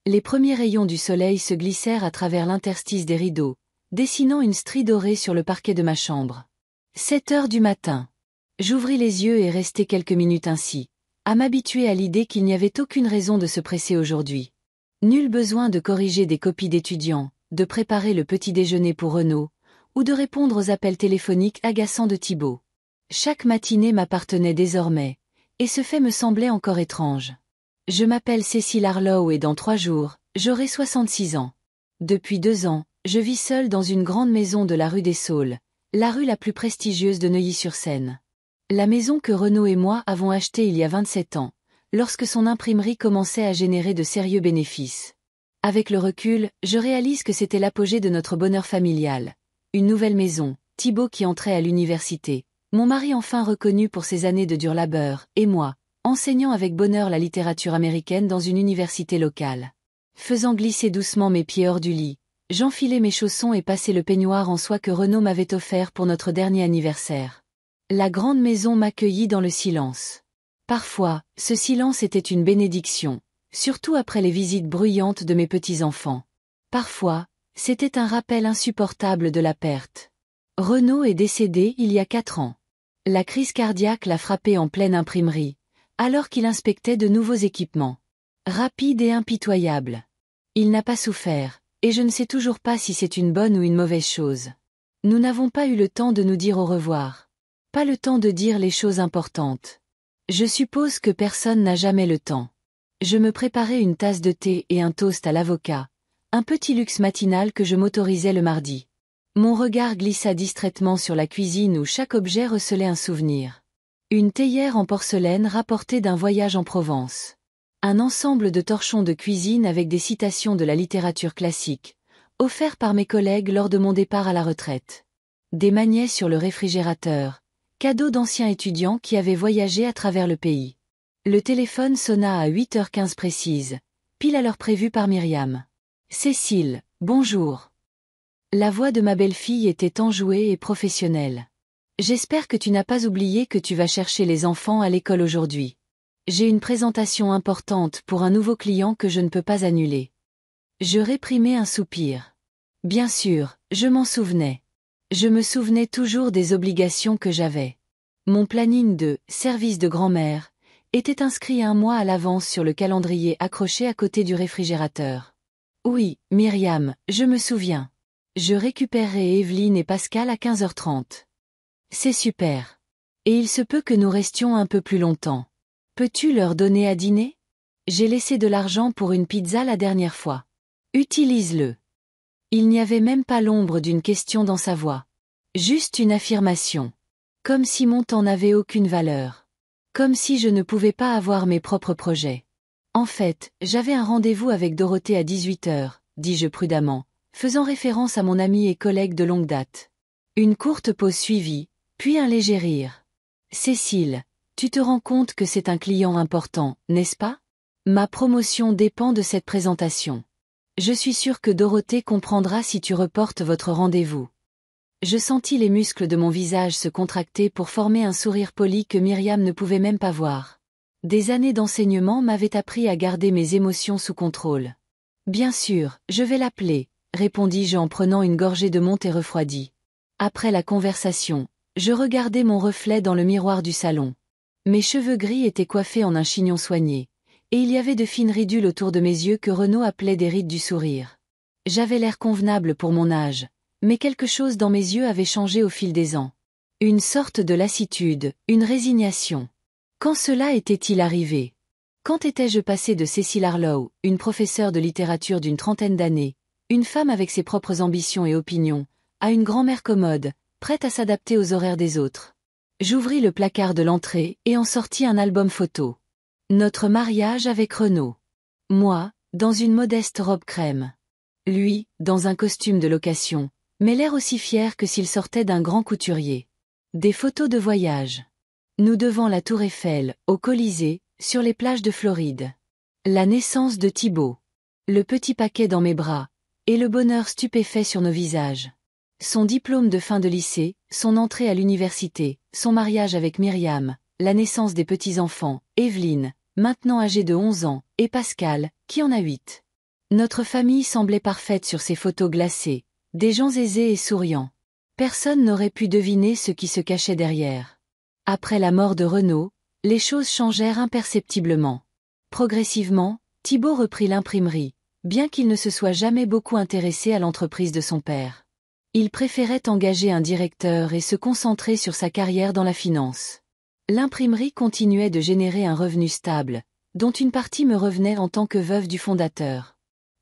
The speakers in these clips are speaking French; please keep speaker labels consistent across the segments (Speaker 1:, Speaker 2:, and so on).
Speaker 1: Les premiers rayons du soleil se glissèrent à travers l'interstice des rideaux, dessinant une strie dorée sur le parquet de ma chambre. 7 heures du matin. J'ouvris les yeux et restai quelques minutes ainsi, à m'habituer à l'idée qu'il n'y avait aucune raison de se presser aujourd'hui. Nul besoin de corriger des copies d'étudiants, de préparer le petit déjeuner pour Renaud, ou de répondre aux appels téléphoniques agaçants de Thibaut. Chaque matinée m'appartenait désormais, et ce fait me semblait encore étrange. Je m'appelle Cécile Harlow et dans 3 jours, j'aurai 66 ans. Depuis 2 ans, je vis seule dans une grande maison de la rue des Saules, la rue la plus prestigieuse de Neuilly-sur-Seine. La maison que Renaud et moi avons achetée il y a 27 ans, lorsque son imprimerie commençait à générer de sérieux bénéfices. Avec le recul, je réalise que c'était l'apogée de notre bonheur familial. Une nouvelle maison, Thibaut qui entrait à l'université, mon mari enfin reconnu pour ses années de dur labeur, et moi, enseignant avec bonheur la littérature américaine dans une université locale. Faisant glisser doucement mes pieds hors du lit, j'enfilai mes chaussons et passai le peignoir en soie que Renaud m'avait offert pour notre dernier anniversaire. La grande maison m'accueillit dans le silence. Parfois, ce silence était une bénédiction, surtout après les visites bruyantes de mes petits-enfants. Parfois, c'était un rappel insupportable de la perte. Renaud est décédé il y a 4 ans. La crise cardiaque l'a frappé en pleine imprimerie, alors qu'il inspectait de nouveaux équipements. Rapide et impitoyable. Il n'a pas souffert, et je ne sais toujours pas si c'est une bonne ou une mauvaise chose. Nous n'avons pas eu le temps de nous dire au revoir. Pas le temps de dire les choses importantes. Je suppose que personne n'a jamais le temps. Je me préparais une tasse de thé et un toast à l'avocat, un petit luxe matinal que je m'autorisais le mardi. Mon regard glissa distraitement sur la cuisine où chaque objet recelait un souvenir. Une théière en porcelaine rapportée d'un voyage en Provence. Un ensemble de torchons de cuisine avec des citations de la littérature classique, offerts par mes collègues lors de mon départ à la retraite. Des magnets sur le réfrigérateur, cadeau d'anciens étudiants qui avaient voyagé à travers le pays. Le téléphone sonna à 8h15 précise, pile à l'heure prévue par Myriam. « Cécile, bonjour. » La voix de ma belle-fille était enjouée et professionnelle. « J'espère que tu n'as pas oublié que tu vas chercher les enfants à l'école aujourd'hui. J'ai une présentation importante pour un nouveau client que je ne peux pas annuler. » Je réprimai un soupir. Bien sûr, je m'en souvenais. Je me souvenais toujours des obligations que j'avais. Mon planning de « service de grand-mère » était inscrit 1 mois à l'avance sur le calendrier accroché à côté du réfrigérateur. Oui, Myriam, je me souviens. Je récupérerai Evelyne et Pascal à 15h30. C'est super. Et il se peut que nous restions un peu plus longtemps. Peux-tu leur donner à dîner? J'ai laissé de l'argent pour une pizza la dernière fois. Utilise-le. Il n'y avait même pas l'ombre d'une question dans sa voix. Juste une affirmation. Comme si mon temps n'avait aucune valeur. Comme si je ne pouvais pas avoir mes propres projets. En fait, j'avais un rendez-vous avec Dorothée à 18h, dis-je prudemment, faisant référence à mon ami et collègue de longue date. Une courte pause suivit, puis un léger rire. Cécile, tu te rends compte que c'est un client important, n'est-ce pas? Ma promotion dépend de cette présentation. Je suis sûre que Dorothée comprendra si tu reportes votre rendez-vous. Je sentis les muscles de mon visage se contracter pour former un sourire poli que Myriam ne pouvait même pas voir. Des années d'enseignement m'avaient appris à garder mes émotions sous contrôle. Bien sûr, je vais l'appeler, répondis-je en prenant une gorgée de monte et refroidie. Après la conversation, je regardai mon reflet dans le miroir du salon. Mes cheveux gris étaient coiffés en un chignon soigné, et il y avait de fines ridules autour de mes yeux que Renaud appelait des rides du sourire. J'avais l'air convenable pour mon âge, mais quelque chose dans mes yeux avait changé au fil des ans. Une sorte de lassitude, une résignation. Quand cela était-il arrivé? Quand étais-je passé de Cécile Harlow, une professeure de littérature d'une 30aine d'années, une femme avec ses propres ambitions et opinions, à une grand-mère commode, prête à s'adapter aux horaires des autres? J'ouvris le placard de l'entrée et en sortis un album photo. Notre mariage avec Renaud. Moi, dans une modeste robe crème. Lui, dans un costume de location, mais l'air aussi fier que s'il sortait d'un grand couturier. Des photos de voyage. Nous devant la Tour Eiffel, au Colisée, sur les plages de Floride. La naissance de Thibaut. Le petit paquet dans mes bras, et le bonheur stupéfait sur nos visages. Son diplôme de fin de lycée, son entrée à l'université, son mariage avec Myriam, la naissance des petits-enfants, Evelyne, maintenant âgée de 11 ans, et Pascal, qui en a 8. Notre famille semblait parfaite sur ces photos glacées, des gens aisés et souriants. Personne n'aurait pu deviner ce qui se cachait derrière. Après la mort de Renaud, les choses changèrent imperceptiblement. Progressivement, Thibaut reprit l'imprimerie, bien qu'il ne se soit jamais beaucoup intéressé à l'entreprise de son père. Il préférait engager un directeur et se concentrer sur sa carrière dans la finance. L'imprimerie continuait de générer un revenu stable, dont une partie me revenait en tant que veuve du fondateur.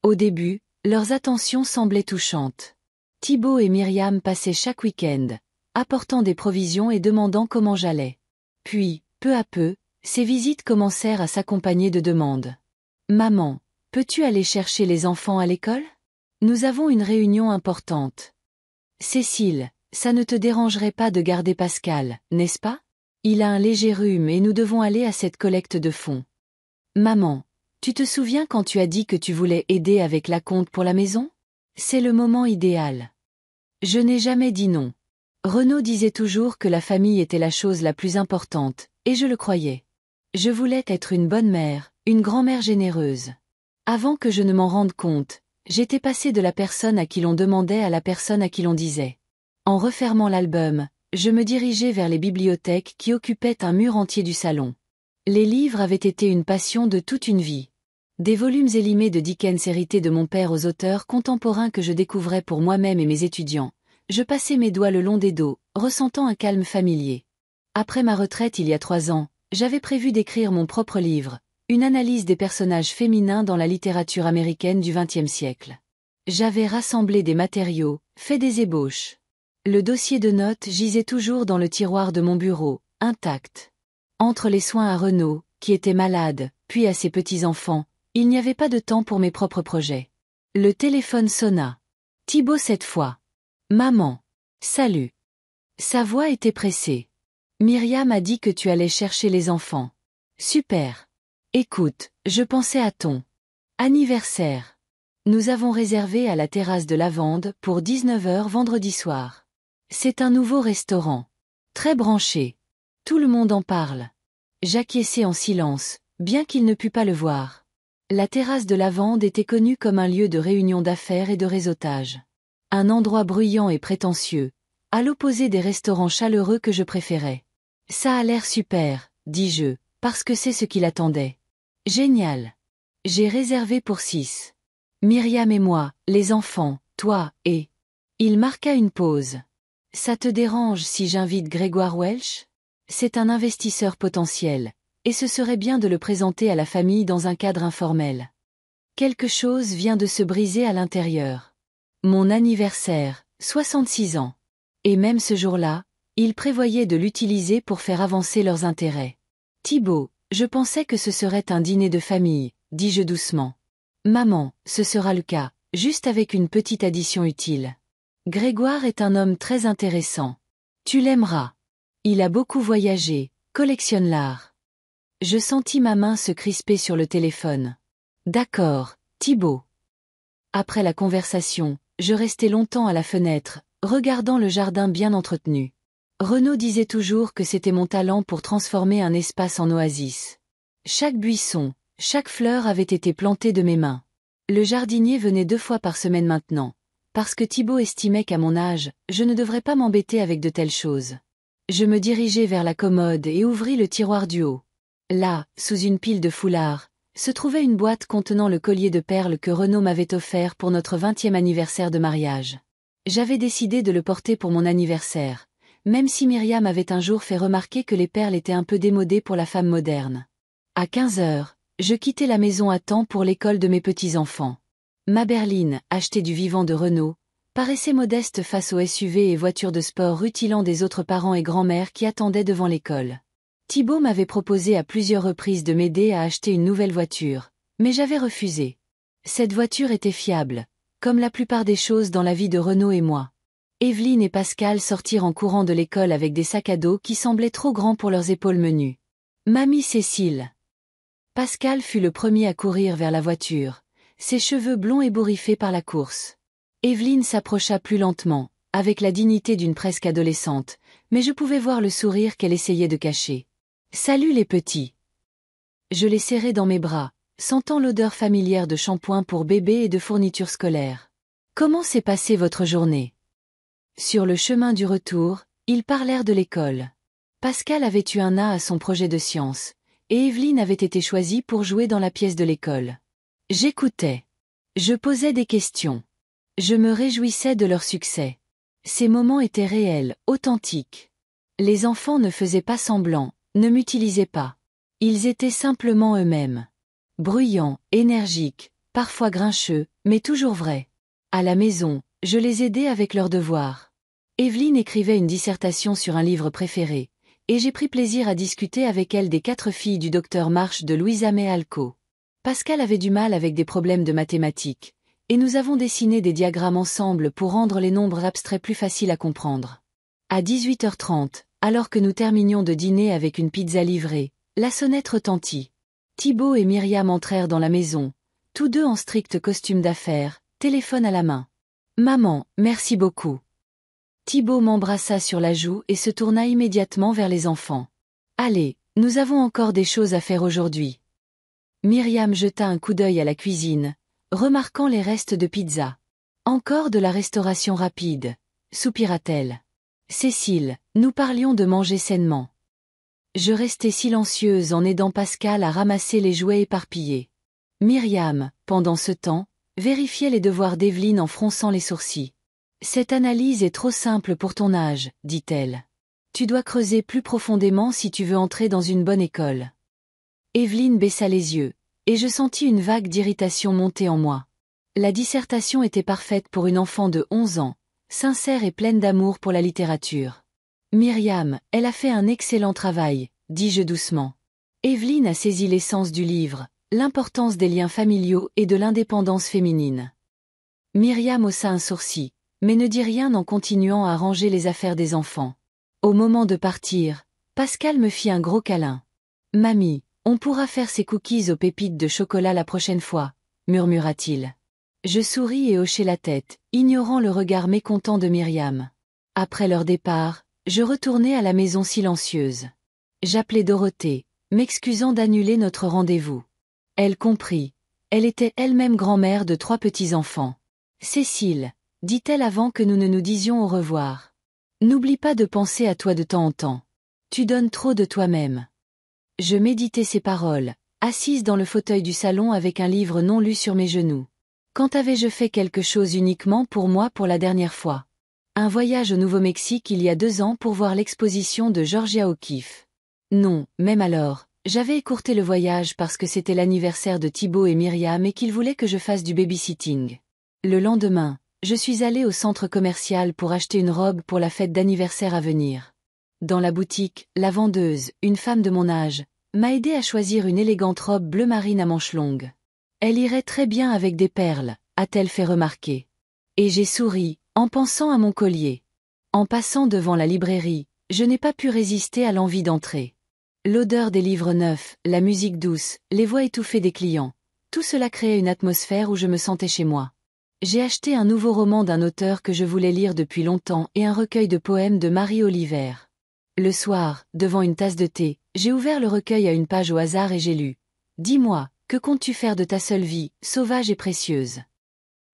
Speaker 1: Au début, leurs attentions semblaient touchantes. Thibaut et Myriam passaient chaque week-end, apportant des provisions et demandant comment j'allais. Puis, peu à peu, ces visites commencèrent à s'accompagner de demandes. « Maman, peux-tu aller chercher les enfants à l'école? Nous avons une réunion importante. Cécile, ça ne te dérangerait pas de garder Pascal, n'est-ce pas? Il a un léger rhume et nous devons aller à cette collecte de fonds. Maman, tu te souviens quand tu as dit que tu voulais aider avec la compte pour la maison? C'est le moment idéal. » Je n'ai jamais dit non. Renaud disait toujours que la famille était la chose la plus importante, et je le croyais. Je voulais être une bonne mère, une grand-mère généreuse. Avant que je ne m'en rende compte, j'étais passée de la personne à qui l'on demandait à la personne à qui l'on disait. En refermant l'album, je me dirigeais vers les bibliothèques qui occupaient un mur entier du salon. Les livres avaient été une passion de toute une vie. Des volumes élimés de Dickens hérités de mon père aux auteurs contemporains que je découvrais pour moi-même et mes étudiants. Je passais mes doigts le long des dos, ressentant un calme familier. Après ma retraite il y a 3 ans, j'avais prévu d'écrire mon propre livre, une analyse des personnages féminins dans la littérature américaine du XXe siècle. J'avais rassemblé des matériaux, fait des ébauches. Le dossier de notes gisait toujours dans le tiroir de mon bureau, intact. Entre les soins à Renaud, qui était malade, puis à ses petits-enfants, il n'y avait pas de temps pour mes propres projets. Le téléphone sonna. Thibaut cette fois. Maman. Salut. Sa voix était pressée. Myriam a dit que tu allais chercher les enfants. Super. Écoute, je pensais à ton anniversaire. Nous avons réservé à la terrasse de Lavande pour 19 h vendredi soir. C'est un nouveau restaurant. Très branché. Tout le monde en parle. J'acquiesçai en silence, bien qu'il ne pût pas le voir. La terrasse de Lavande était connue comme un lieu de réunion d'affaires et de réseautage. Un endroit bruyant et prétentieux, à l'opposé des restaurants chaleureux que je préférais. Ça a l'air super, dis-je, parce que c'est ce qu'il attendait. Génial. J'ai réservé pour 6. Myriam et moi, les enfants, toi, et... Il marqua une pause. Ça te dérange si j'invite Grégoire Welch? C'est un investisseur potentiel, et ce serait bien de le présenter à la famille dans un cadre informel. Quelque chose vient de se briser à l'intérieur. Mon anniversaire, 66 ans. Et même ce jour-là, ils prévoyaient de l'utiliser pour faire avancer leurs intérêts. Thibaut, je pensais que ce serait un dîner de famille, dis-je doucement. Maman, ce sera le cas, juste avec une petite addition utile. Grégoire est un homme très intéressant. Tu l'aimeras. Il a beaucoup voyagé, collectionne l'art. Je sentis ma main se crisper sur le téléphone. D'accord, Thibaut. Après la conversation, je restai longtemps à la fenêtre, regardant le jardin bien entretenu. Renaud disait toujours que c'était mon talent pour transformer un espace en oasis. Chaque buisson, chaque fleur avait été plantée de mes mains. Le jardinier venait 2 fois par semaine maintenant, parce que Thibaut estimait qu'à mon âge, je ne devrais pas m'embêter avec de telles choses. Je me dirigeai vers la commode et ouvris le tiroir du haut. Là, sous une pile de foulards, se trouvait une boîte contenant le collier de perles que Renaud m'avait offert pour notre 20e anniversaire de mariage. J'avais décidé de le porter pour mon anniversaire, même si Myriam avait un jour fait remarquer que les perles étaient un peu démodées pour la femme moderne. À 15 h, je quittai la maison à temps pour l'école de mes petits-enfants. Ma berline, achetée du vivant de Renaud, paraissait modeste face aux SUV et voitures de sport rutilant des autres parents et grands-mères qui attendaient devant l'école. Thibaut m'avait proposé à plusieurs reprises de m'aider à acheter une nouvelle voiture, mais j'avais refusé. Cette voiture était fiable, comme la plupart des choses dans la vie de Renaud et moi. Evelyne et Pascal sortirent en courant de l'école avec des sacs à dos qui semblaient trop grands pour leurs épaules menues. Mamie Cécile. Pascal fut le premier à courir vers la voiture, ses cheveux blonds ébouriffés par la course. Evelyne s'approcha plus lentement, avec la dignité d'une presque adolescente, mais je pouvais voir le sourire qu'elle essayait de cacher. « Salut les petits !» Je les serrai dans mes bras, sentant l'odeur familière de shampoing pour bébé et de fournitures scolaires. Comment s'est passée votre journée? Sur le chemin du retour, ils parlèrent de l'école. Pascal avait eu un A à son projet de science, et Evelyne avait été choisie pour jouer dans la pièce de l'école. J'écoutais. Je posais des questions. Je me réjouissais de leur succès. Ces moments étaient réels, authentiques. Les enfants ne faisaient pas semblant, ne m'utilisaient pas. Ils étaient simplement eux-mêmes. Bruyants, énergiques, parfois grincheux, mais toujours vrais. À la maison, je les aidais avec leurs devoirs. Evelyne écrivait une dissertation sur un livre préféré, et j'ai pris plaisir à discuter avec elle des 4 filles du docteur March de Louisa May Alcott. Pascal avait du mal avec des problèmes de mathématiques, et nous avons dessiné des diagrammes ensemble pour rendre les nombres abstraits plus faciles à comprendre. À 18h30, alors que nous terminions de dîner avec une pizza livrée, la sonnette retentit. Thibaut et Myriam entrèrent dans la maison, tous deux en strict costume d'affaires, téléphone à la main. « Maman, merci beaucoup. » Thibaut m'embrassa sur la joue et se tourna immédiatement vers les enfants. « Allez, nous avons encore des choses à faire aujourd'hui. » Myriam jeta un coup d'œil à la cuisine, remarquant les restes de pizza. « Encore de la restauration rapide, » soupira-t-elle. « Cécile, nous parlions de manger sainement. » Je restai silencieuse en aidant Pascal à ramasser les jouets éparpillés. Myriam, pendant ce temps, vérifiait les devoirs d'Evelyne en fronçant les sourcils. « Cette analyse est trop simple pour ton âge, dit-elle. Tu dois creuser plus profondément si tu veux entrer dans une bonne école. » Evelyne baissa les yeux, et je sentis une vague d'irritation monter en moi. La dissertation était parfaite pour une enfant de 11 ans, sincère et pleine d'amour pour la littérature. « Myriam, elle a fait un excellent travail, dis-je doucement. » Evelyne a saisi l'essence du livre, l'importance des liens familiaux et de l'indépendance féminine. Myriam haussa un sourcil, mais ne dit rien en continuant à ranger les affaires des enfants. Au moment de partir, Pascal me fit un gros câlin. « Mamie, on pourra faire ces cookies aux pépites de chocolat la prochaine fois, » murmura-t-il. Je souris et hochai la tête, ignorant le regard mécontent de Myriam. Après leur départ, je retournai à la maison silencieuse. J'appelai Dorothée, m'excusant d'annuler notre rendez-vous. Elle comprit. Elle était elle-même grand-mère de 3 petits-enfants. « Cécile, » dit-elle avant que nous ne nous disions au revoir. « N'oublie pas de penser à toi de temps en temps. Tu donnes trop de toi-même. » Je méditais ces paroles, assise dans le fauteuil du salon avec un livre non lu sur mes genoux. Quand avais-je fait quelque chose uniquement pour moi pour la dernière fois? Un voyage au Nouveau-Mexique il y a 2 ans pour voir l'exposition de Georgia O'Keeffe. Non, même alors, j'avais écourté le voyage parce que c'était l'anniversaire de Thibaut et Myriam et qu'ils voulaient que je fasse du babysitting. Le lendemain, je suis allée au centre commercial pour acheter une robe pour la fête d'anniversaire à venir. Dans la boutique, la vendeuse, une femme de mon âge, m'a aidé à choisir une élégante robe bleu marine à manches longues. Elle irait très bien avec des perles, a-t-elle fait remarquer. Et j'ai souri, en pensant à mon collier. En passant devant la librairie, je n'ai pas pu résister à l'envie d'entrer. L'odeur des livres neufs, la musique douce, les voix étouffées des clients, tout cela créait une atmosphère où je me sentais chez moi. J'ai acheté un nouveau roman d'un auteur que je voulais lire depuis longtemps et un recueil de poèmes de Marie Oliver. Le soir, devant une tasse de thé, j'ai ouvert le recueil à une page au hasard et j'ai lu « Dis-moi, que comptes-tu faire de ta seule vie, sauvage et précieuse ?»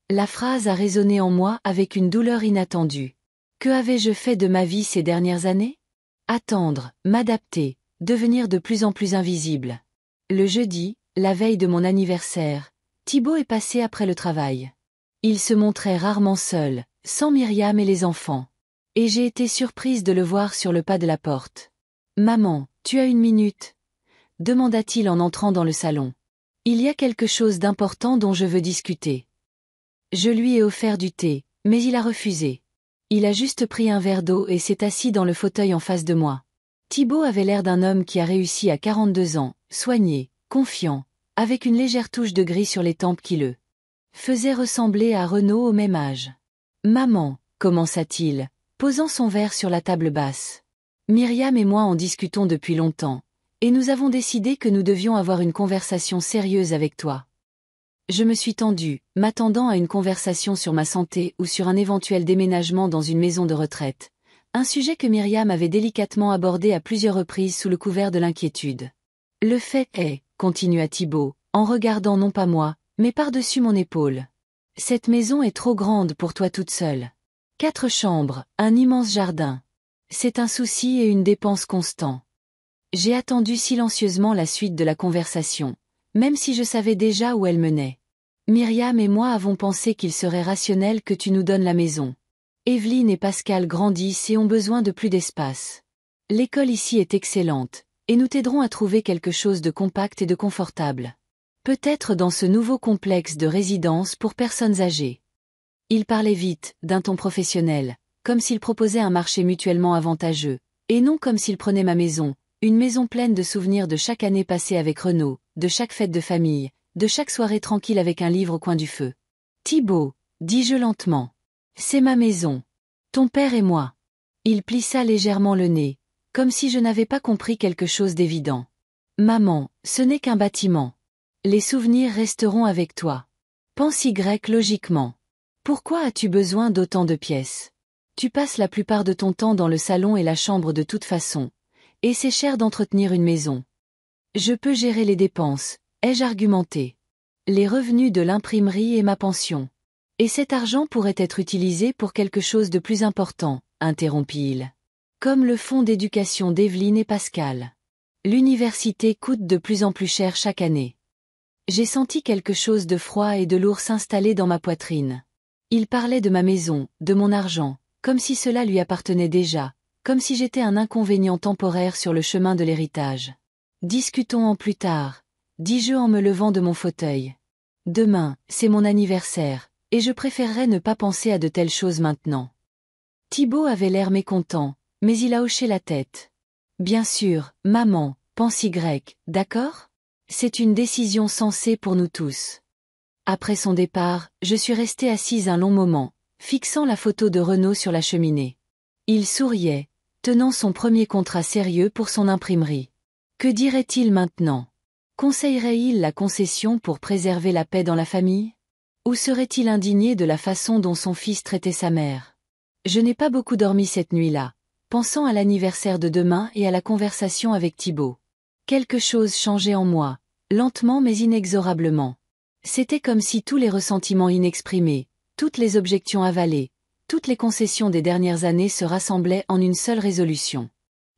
Speaker 1: La phrase a résonné en moi avec une douleur inattendue. Que avais-je fait de ma vie ces dernières années? Attendre, m'adapter, devenir de plus en plus invisible. Le jeudi, la veille de mon anniversaire, Thibaut est passé après le travail. Il se montrait rarement seul, sans Myriam et les enfants. Et j'ai été surprise de le voir sur le pas de la porte. « Maman, tu as une minute ?» demanda-t-il en entrant dans le salon. « Il y a quelque chose d'important dont je veux discuter. » Je lui ai offert du thé, mais il a refusé. Il a juste pris un verre d'eau et s'est assis dans le fauteuil en face de moi. Thibaut avait l'air d'un homme qui a réussi à 42 ans, soigné, confiant, avec une légère touche de gris sur les tempes qui le faisaient ressembler à Renaud au même âge. « Maman, » commença-t-il, posant son verre sur la table basse. Myriam et moi en discutons depuis longtemps, et nous avons décidé que nous devions avoir une conversation sérieuse avec toi. Je me suis tendue, m'attendant à une conversation sur ma santé ou sur un éventuel déménagement dans une maison de retraite, un sujet que Myriam avait délicatement abordé à plusieurs reprises sous le couvert de l'inquiétude. « Le fait est, » continua Thibaut, en regardant non pas moi, mais par-dessus mon épaule. Cette maison est trop grande pour toi toute seule. 4 chambres, un immense jardin. C'est un souci et une dépense constants. J'ai attendu silencieusement la suite de la conversation, même si je savais déjà où elle menait. Myriam et moi avons pensé qu'il serait rationnel que tu nous donnes la maison. Evelyne et Pascal grandissent et ont besoin de plus d'espace. L'école ici est excellente, et nous t'aiderons à trouver quelque chose de compact et de confortable. Peut-être dans ce nouveau complexe de résidence pour personnes âgées. Il parlait vite, d'un ton professionnel, comme s'il proposait un marché mutuellement avantageux, et non comme s'il prenait ma maison, une maison pleine de souvenirs de chaque année passée avec Renaud, de chaque fête de famille, de chaque soirée tranquille avec un livre au coin du feu. Thibaut, dis-je lentement. C'est ma maison. Ton père et moi. Il plissa légèrement le nez, comme si je n'avais pas compris quelque chose d'évident. Maman, ce n'est qu'un bâtiment. Les souvenirs resteront avec toi. Pense Y logiquement. Pourquoi as-tu besoin d'autant de pièces? Tu passes la plupart de ton temps dans le salon et la chambre de toute façon, et c'est cher d'entretenir une maison. Je peux gérer les dépenses, ai-je argumenté. Les revenus de l'imprimerie et ma pension. Et cet argent pourrait être utilisé pour quelque chose de plus important, interrompit-il. Comme le fonds d'éducation d'Evelyne et Pascal. L'université coûte de plus en plus cher chaque année. J'ai senti quelque chose de froid et de lourd s'installer dans ma poitrine. Il parlait de ma maison, de mon argent, comme si cela lui appartenait déjà, comme si j'étais un inconvénient temporaire sur le chemin de l'héritage. Discutons-en plus tard, dis-je en me levant de mon fauteuil. Demain, c'est mon anniversaire, et je préférerais ne pas penser à de telles choses maintenant. Thibaut avait l'air mécontent, mais il a hoché la tête. Bien sûr, maman, pense Y, d'accord? C'est une décision sensée pour nous tous. Après son départ, je suis restée assise un long moment, fixant la photo de Renaud sur la cheminée. Il souriait, tenant son premier contrat sérieux pour son imprimerie. Que dirait-il maintenant? Conseillerait-il la concession pour préserver la paix dans la famille? Ou serait-il indigné de la façon dont son fils traitait sa mère? Je n'ai pas beaucoup dormi cette nuit-là, pensant à l'anniversaire de demain et à la conversation avec Thibaut. Quelque chose changeait en moi, lentement mais inexorablement. C'était comme si tous les ressentiments inexprimés, toutes les objections avalées, toutes les concessions des dernières années se rassemblaient en une seule résolution.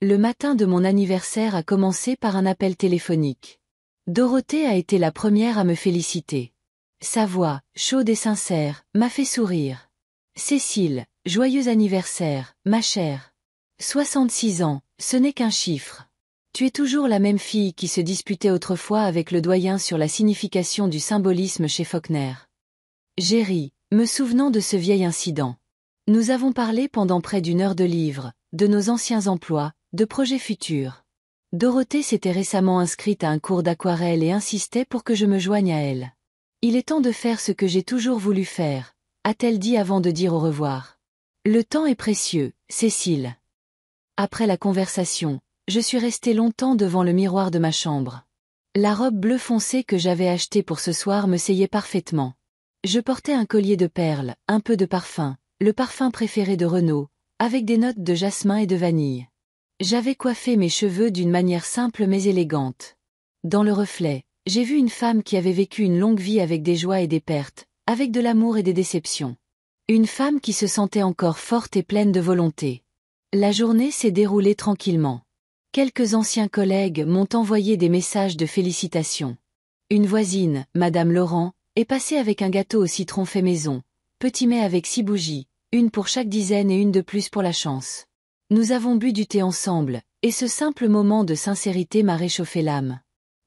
Speaker 1: Le matin de mon anniversaire a commencé par un appel téléphonique. Dorothée a été la première à me féliciter. Sa voix, chaude et sincère, m'a fait sourire. Cécile, joyeux anniversaire, ma chère. 66 ans, ce n'est qu'un chiffre. Tu es toujours la même fille qui se disputait autrefois avec le doyen sur la signification du symbolisme chez Faulkner. J'ai ri, me souvenant de ce vieil incident. Nous avons parlé pendant près d'1 heure de livres, de nos anciens emplois, de projets futurs. Dorothée s'était récemment inscrite à un cours d'aquarelle et insistait pour que je me joigne à elle. Il est temps de faire ce que j'ai toujours voulu faire, a-t-elle dit avant de dire au revoir. Le temps est précieux, Cécile. Après la conversation, je suis restée longtemps devant le miroir de ma chambre. La robe bleu foncé que j'avais achetée pour ce soir me seyait parfaitement. Je portais un collier de perles, un peu de parfum, le parfum préféré de Renaud, avec des notes de jasmin et de vanille. J'avais coiffé mes cheveux d'une manière simple mais élégante. Dans le reflet, j'ai vu une femme qui avait vécu une longue vie avec des joies et des pertes, avec de l'amour et des déceptions. Une femme qui se sentait encore forte et pleine de volonté. La journée s'est déroulée tranquillement. Quelques anciens collègues m'ont envoyé des messages de félicitations. Une voisine, Madame Laurent, est passée avec un gâteau au citron fait maison, petit mets avec 6 bougies, une pour chaque dizaine et une de plus pour la chance. Nous avons bu du thé ensemble, et ce simple moment de sincérité m'a réchauffé l'âme.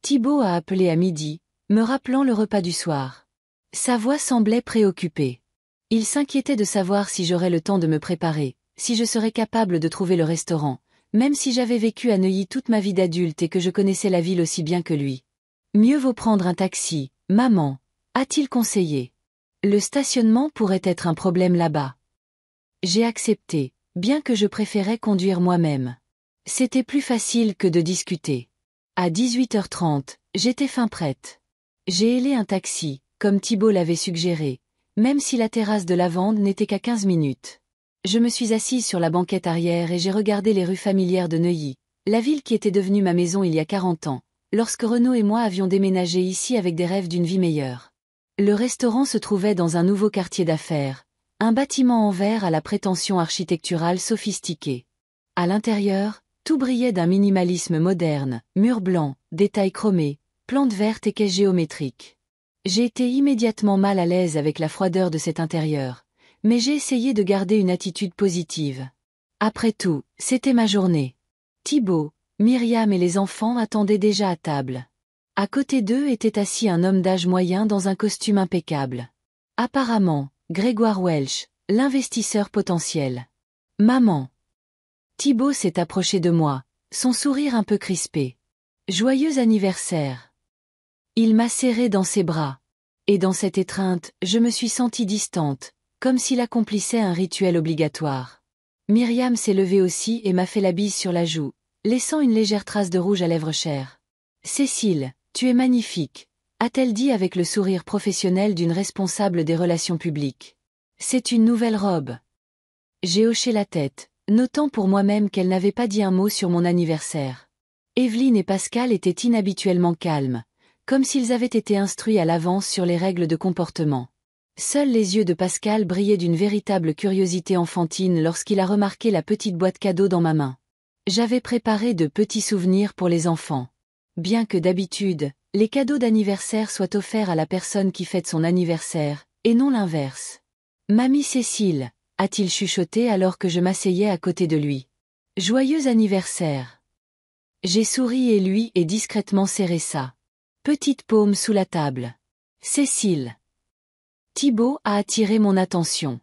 Speaker 1: Thibaut a appelé à midi, me rappelant le repas du soir. Sa voix semblait préoccupée. Il s'inquiétait de savoir si j'aurais le temps de me préparer, si je serais capable de trouver le restaurant, même si j'avais vécu à Neuilly toute ma vie d'adulte et que je connaissais la ville aussi bien que lui. Mieux vaut prendre un taxi, maman, a-t-il conseillé. Le stationnement pourrait être un problème là-bas. J'ai accepté, bien que je préférais conduire moi-même. C'était plus facile que de discuter. À 18h30, j'étais fin prête. J'ai hélé un taxi, comme Thibaut l'avait suggéré, même si la terrasse de Lavande n'était qu'à 15 minutes. Je me suis assise sur la banquette arrière et j'ai regardé les rues familières de Neuilly, la ville qui était devenue ma maison il y a 40 ans, lorsque Renaud et moi avions déménagé ici avec des rêves d'une vie meilleure. Le restaurant se trouvait dans un nouveau quartier d'affaires, un bâtiment en verre à la prétention architecturale sophistiquée. À l'intérieur, tout brillait d'un minimalisme moderne, murs blancs, détails chromés, plantes vertes et caisses géométriques. J'ai été immédiatement mal à l'aise avec la froideur de cet intérieur, mais j'ai essayé de garder une attitude positive. Après tout, c'était ma journée. Thibaut, Myriam et les enfants attendaient déjà à table. À côté d'eux était assis un homme d'âge moyen dans un costume impeccable. Apparemment, Grégoire Welch, l'investisseur potentiel. Maman. Thibaut s'est approché de moi, son sourire un peu crispé. Joyeux anniversaire. Il m'a serré dans ses bras. Et dans cette étreinte, je me suis sentie distante, comme s'il accomplissait un rituel obligatoire. Myriam s'est levée aussi et m'a fait la bise sur la joue, laissant une légère trace de rouge à lèvres chères. Cécile, tu es magnifique, a-t-elle dit avec le sourire professionnel d'une responsable des relations publiques. C'est une nouvelle robe. J'ai hoché la tête, notant pour moi-même qu'elle n'avait pas dit un mot sur mon anniversaire. Evelyne et Pascal étaient inhabituellement calmes, comme s'ils avaient été instruits à l'avance sur les règles de comportement. Seuls les yeux de Pascal brillaient d'une véritable curiosité enfantine lorsqu'il a remarqué la petite boîte cadeau dans ma main. J'avais préparé de petits souvenirs pour les enfants. Bien que d'habitude, les cadeaux d'anniversaire soient offerts à la personne qui fête son anniversaire, et non l'inverse. Mamie Cécile, a-t-il chuchoté alors que je m'asseyais à côté de lui. Joyeux anniversaire. J'ai souri et lui ai discrètement serré ça. Petite paume sous la table. Cécile. Thibaut a attiré mon attention.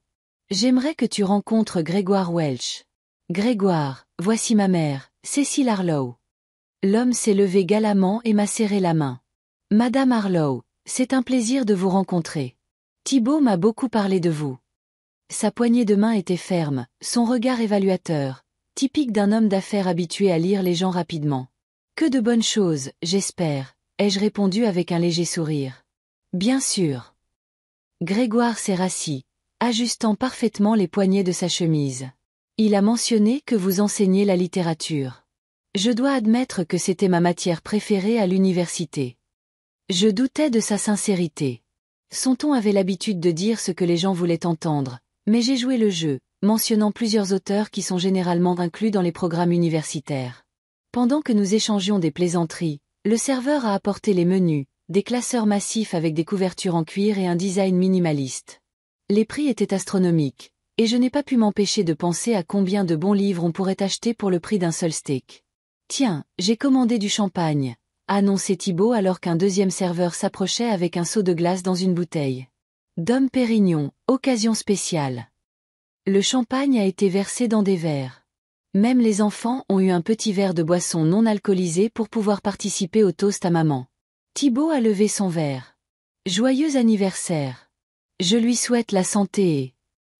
Speaker 1: J'aimerais que tu rencontres Grégoire Welch. Grégoire, voici ma mère, Cécile Harlow. L'homme s'est levé galamment et m'a serré la main. Madame Harlow, c'est un plaisir de vous rencontrer. Thibaut m'a beaucoup parlé de vous. Sa poignée de main était ferme, son regard évaluateur, typique d'un homme d'affaires habitué à lire les gens rapidement. Que de bonnes choses, j'espère, ai-je répondu avec un léger sourire. Bien sûr. Grégoire s'est rassis, ajustant parfaitement les poignets de sa chemise. Il a mentionné que vous enseignez la littérature. Je dois admettre que c'était ma matière préférée à l'université. Je doutais de sa sincérité. Son ton avait l'habitude de dire ce que les gens voulaient entendre, mais j'ai joué le jeu, mentionnant plusieurs auteurs qui sont généralement inclus dans les programmes universitaires. Pendant que nous échangions des plaisanteries, le serveur a apporté les menus, des classeurs massifs avec des couvertures en cuir et un design minimaliste. Les prix étaient astronomiques, et je n'ai pas pu m'empêcher de penser à combien de bons livres on pourrait acheter pour le prix d'un seul steak. Tiens, j'ai commandé du champagne, a annoncé Thibaut alors qu'un deuxième serveur s'approchait avec un seau de glace dans une bouteille. Dom Pérignon, occasion spéciale. Le champagne a été versé dans des verres. Même les enfants ont eu un petit verre de boisson non alcoolisée pour pouvoir participer au toast à maman. Thibaut a levé son verre. Joyeux anniversaire. Je lui souhaite la santé et...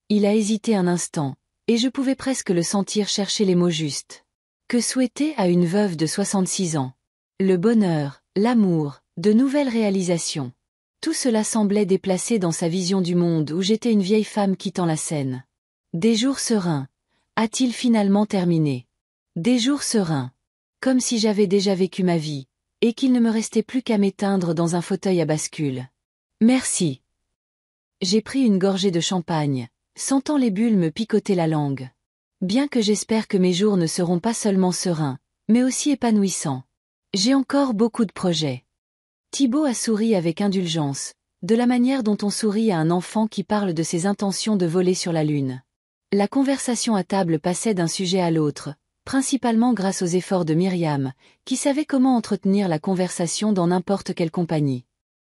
Speaker 1: Il a hésité un instant, et je pouvais presque le sentir chercher les mots justes. Que souhaiter à une veuve de 66 ans? Le bonheur, l'amour, de nouvelles réalisations. Tout cela semblait déplacé dans sa vision du monde où j'étais une vieille femme quittant la scène. Des jours sereins. A-t-il finalement terminé? Des jours sereins. Comme si j'avais déjà vécu ma vie, et qu'il ne me restait plus qu'à m'éteindre dans un fauteuil à bascule. Merci. J'ai pris une gorgée de champagne, sentant les bulles me picoter la langue. Bien que j'espère que mes jours ne seront pas seulement sereins, mais aussi épanouissants. J'ai encore beaucoup de projets. Thibaut a souri avec indulgence, de la manière dont on sourit à un enfant qui parle de ses intentions de voler sur la lune. La conversation à table passait d'un sujet à l'autre, principalement grâce aux efforts de Myriam, qui savait comment entretenir la conversation dans n'importe quelle compagnie.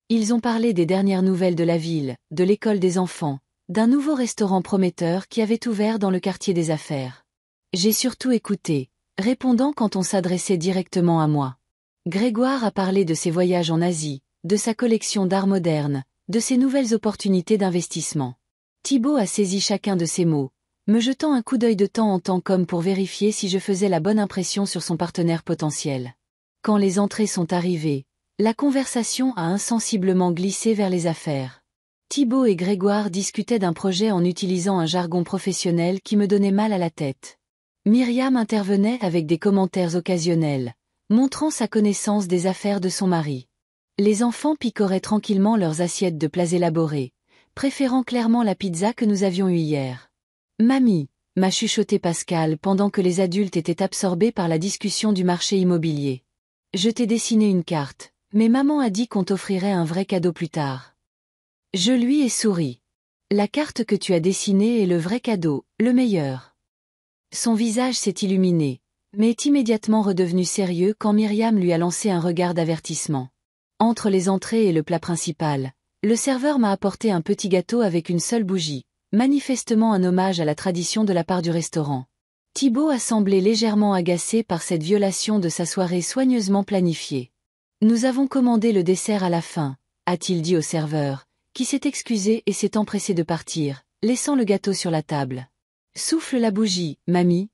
Speaker 1: Ils ont parlé des dernières nouvelles de la ville, de l'école des enfants, d'un nouveau restaurant prometteur qui avait ouvert dans le quartier des affaires. J'ai surtout écouté, répondant quand on s'adressait directement à moi. Grégoire a parlé de ses voyages en Asie, de sa collection d'art moderne, de ses nouvelles opportunités d'investissement. Thibaut a saisi chacun de ces mots, me jetant un coup d'œil de temps en temps comme pour vérifier si je faisais la bonne impression sur son partenaire potentiel. Quand les entrées sont arrivées, la conversation a insensiblement glissé vers les affaires. Thibaut et Grégoire discutaient d'un projet en utilisant un jargon professionnel qui me donnait mal à la tête. Myriam intervenait avec des commentaires occasionnels, montrant sa connaissance des affaires de son mari. Les enfants picoraient tranquillement leurs assiettes de plats élaborés, préférant clairement la pizza que nous avions eue hier. « Mamie », m'a chuchoté Pascal pendant que les adultes étaient absorbés par la discussion du marché immobilier. « Je t'ai dessiné une carte, mais maman a dit qu'on t'offrirait un vrai cadeau plus tard. » Je lui ai souri. « La carte que tu as dessinée est le vrai cadeau, le meilleur. » Son visage s'est illuminé, mais est immédiatement redevenu sérieux quand Myriam lui a lancé un regard d'avertissement. Entre les entrées et le plat principal, le serveur m'a apporté un petit gâteau avec une seule bougie, manifestement un hommage à la tradition de la part du restaurant. Thibaut a semblé légèrement agacé par cette violation de sa soirée soigneusement planifiée. « Nous avons commandé le dessert à la fin », a-t-il dit au serveur, qui s'est excusé et s'est empressé de partir, laissant le gâteau sur la table. « Souffle la bougie, mamie ?»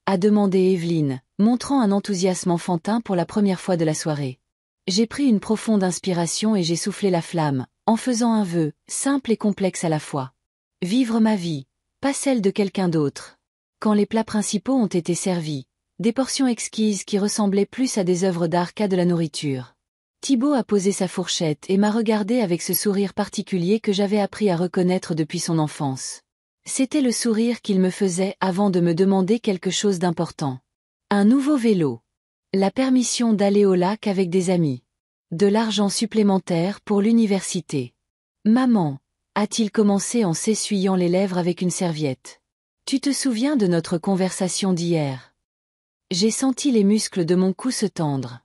Speaker 1: a demandé Evelyne, montrant un enthousiasme enfantin pour la première fois de la soirée. J'ai pris une profonde inspiration et j'ai soufflé la flamme, en faisant un vœu, simple et complexe à la fois. Vivre ma vie, pas celle de quelqu'un d'autre. Quand les plats principaux ont été servis, des portions exquises qui ressemblaient plus à des œuvres d'art qu'à de la nourriture. Thibaut a posé sa fourchette et m'a regardé avec ce sourire particulier que j'avais appris à reconnaître depuis son enfance. C'était le sourire qu'il me faisait avant de me demander quelque chose d'important. Un nouveau vélo. La permission d'aller au lac avec des amis. De l'argent supplémentaire pour l'université. Maman, a-t-il commencé en s'essuyant les lèvres avec une serviette. Tu te souviens de notre conversation d'hier? J'ai senti les muscles de mon cou se tendre.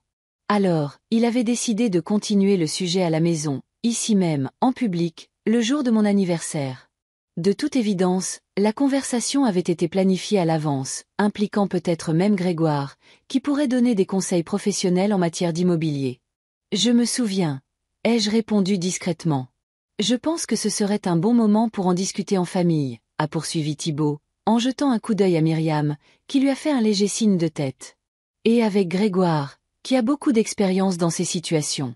Speaker 1: Alors, il avait décidé de continuer le sujet à la maison, ici même, en public, le jour de mon anniversaire. De toute évidence, la conversation avait été planifiée à l'avance, impliquant peut-être même Grégoire, qui pourrait donner des conseils professionnels en matière d'immobilier. Je me souviens, ai-je répondu discrètement. Je pense que ce serait un bon moment pour en discuter en famille, a poursuivi Thibaut, en jetant un coup d'œil à Myriam, qui lui a fait un léger signe de tête. Et avec Grégoire, qui a beaucoup d'expérience dans ces situations.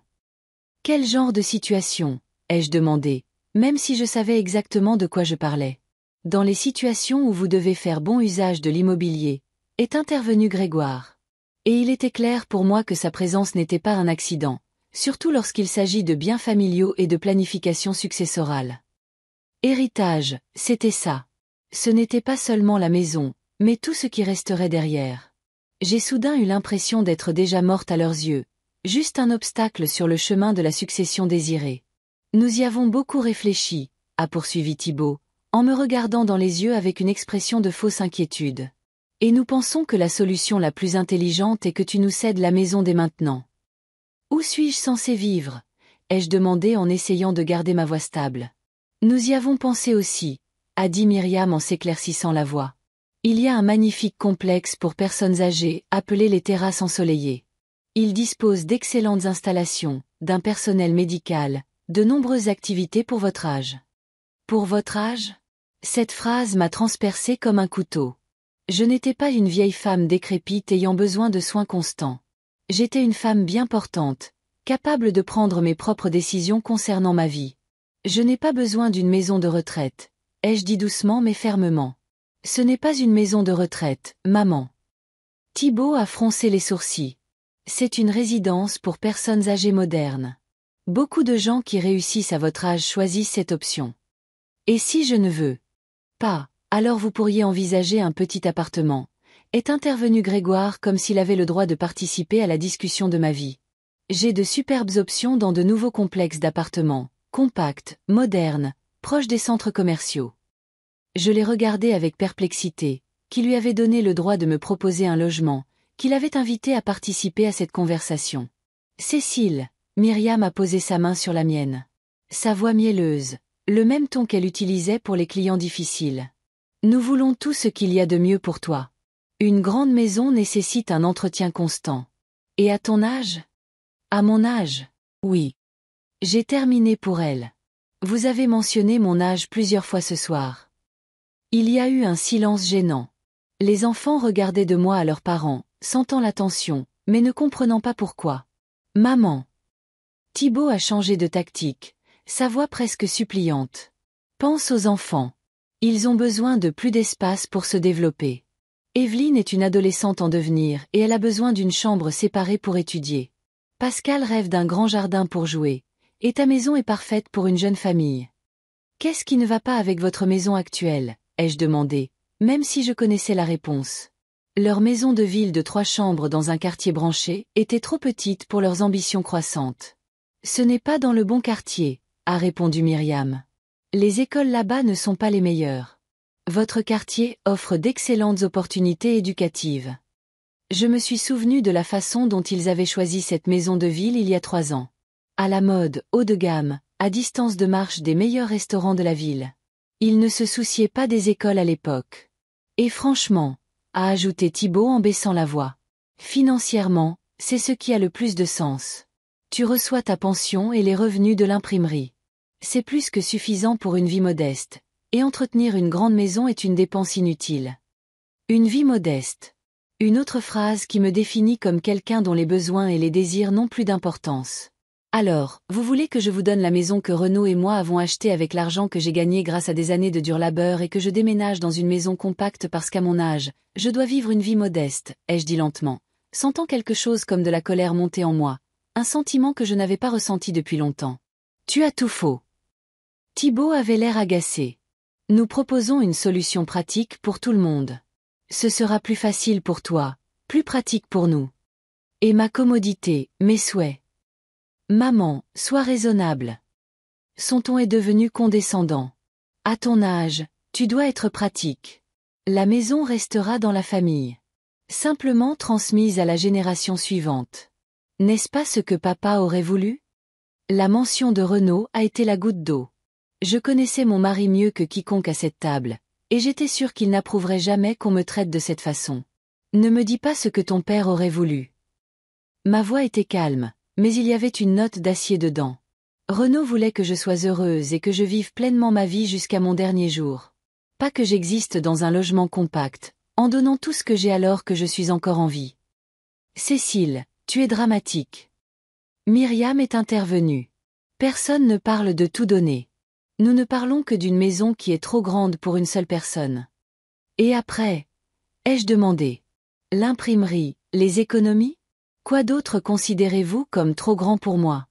Speaker 1: Quel genre de situation, ai-je demandé, même si je savais exactement de quoi je parlais. Dans les situations où vous devez faire bon usage de l'immobilier, est intervenu Grégoire. Et il était clair pour moi que sa présence n'était pas un accident, surtout lorsqu'il s'agit de biens familiaux et de planification successorale. Héritage, c'était ça. Ce n'était pas seulement la maison, mais tout ce qui resterait derrière. J'ai soudain eu l'impression d'être déjà morte à leurs yeux, juste un obstacle sur le chemin de la succession désirée. Nous y avons beaucoup réfléchi, a poursuivi Thibaut, en me regardant dans les yeux avec une expression de fausse inquiétude. Et nous pensons que la solution la plus intelligente est que tu nous cèdes la maison dès maintenant. Où suis-je censé vivre? Ai-je demandé en essayant de garder ma voix stable. Nous y avons pensé aussi, a dit Myriam en s'éclaircissant la voix. Il y a un magnifique complexe pour personnes âgées, appelé les terrasses ensoleillées. Il dispose d'excellentes installations, d'un personnel médical, de nombreuses activités pour votre âge. Pour votre âge? Cette phrase m'a transpercée comme un couteau. Je n'étais pas une vieille femme décrépite ayant besoin de soins constants. J'étais une femme bien portante, capable de prendre mes propres décisions concernant ma vie. Je n'ai pas besoin d'une maison de retraite, ai-je dit doucement mais fermement. Ce n'est pas une maison de retraite, maman. Thibaut a froncé les sourcils. C'est une résidence pour personnes âgées modernes. Beaucoup de gens qui réussissent à votre âge choisissent cette option. Et si je ne veux pas, alors vous pourriez envisager un petit appartement. Est intervenu Grégoire comme s'il avait le droit de participer à la discussion de ma vie. J'ai de superbes options dans de nouveaux complexes d'appartements, compacts, modernes, proches des centres commerciaux. Je l'ai regardé avec perplexité, qui lui avait donné le droit de me proposer un logement, qu'il avait invité à participer à cette conversation. Cécile, Myriam a posé sa main sur la mienne. Sa voix mielleuse, le même ton qu'elle utilisait pour les clients difficiles. Nous voulons tout ce qu'il y a de mieux pour toi. Une grande maison nécessite un entretien constant. Et à ton âge? À mon âge? Oui. J'ai terminé pour elle. Vous avez mentionné mon âge plusieurs fois ce soir. Il y a eu un silence gênant. Les enfants regardaient de moi à leurs parents, sentant la tension, mais ne comprenant pas pourquoi. Maman. Thibaut a changé de tactique, sa voix presque suppliante. Pense aux enfants. Ils ont besoin de plus d'espace pour se développer. Evelyne est une adolescente en devenir et elle a besoin d'une chambre séparée pour étudier. Pascal rêve d'un grand jardin pour jouer, et ta maison est parfaite pour une jeune famille. Qu'est-ce qui ne va pas avec votre maison actuelle, ai-je demandé, même si je connaissais la réponse. Leur maison de ville de 3 chambres dans un quartier branché était trop petite pour leurs ambitions croissantes. Ce n'est pas dans le bon quartier, a répondu Myriam. Les écoles là-bas ne sont pas les meilleures. Votre quartier offre d'excellentes opportunités éducatives. Je me suis souvenu de la façon dont ils avaient choisi cette maison de ville il y a 3 ans. À la mode, haut de gamme, à distance de marche des meilleurs restaurants de la ville. Ils ne se souciaient pas des écoles à l'époque. Et franchement, a ajouté Thibaut en baissant la voix. Financièrement, c'est ce qui a le plus de sens. Tu reçois ta pension et les revenus de l'imprimerie. C'est plus que suffisant pour une vie modeste, et entretenir une grande maison est une dépense inutile. Une vie modeste. Une autre phrase qui me définit comme quelqu'un dont les besoins et les désirs n'ont plus d'importance. Alors, vous voulez que je vous donne la maison que Renaud et moi avons achetée avec l'argent que j'ai gagné grâce à des années de dur labeur et que je déménage dans une maison compacte parce qu'à mon âge, je dois vivre une vie modeste, ai-je dit lentement, sentant quelque chose comme de la colère monter en moi, un sentiment que je n'avais pas ressenti depuis longtemps. Tu as tout faux. Thibaut avait l'air agacé. Nous proposons une solution pratique pour tout le monde. Ce sera plus facile pour toi, plus pratique pour nous. Et ma commodité, mes souhaits. Maman, sois raisonnable. Son ton est devenu condescendant. À ton âge, tu dois être pratique. La maison restera dans la famille. Simplement transmise à la génération suivante. N'est-ce pas ce que papa aurait voulu? La mention de Renaud a été la goutte d'eau. Je connaissais mon mari mieux que quiconque à cette table, et j'étais sûre qu'il n'approuverait jamais qu'on me traite de cette façon. Ne me dis pas ce que ton père aurait voulu. Ma voix était calme, mais il y avait une note d'acier dedans. Renaud voulait que je sois heureuse et que je vive pleinement ma vie jusqu'à mon dernier jour. Pas que j'existe dans un logement compact, en donnant tout ce que j'ai alors que je suis encore en vie. Cécile, tu es dramatique. Myriam est intervenue. Personne ne parle de tout donner. Nous ne parlons que d'une maison qui est trop grande pour une seule personne. Et après? Ai-je demandé. L'imprimerie, les économies? Quoi d'autre considérez-vous comme trop grand pour moi?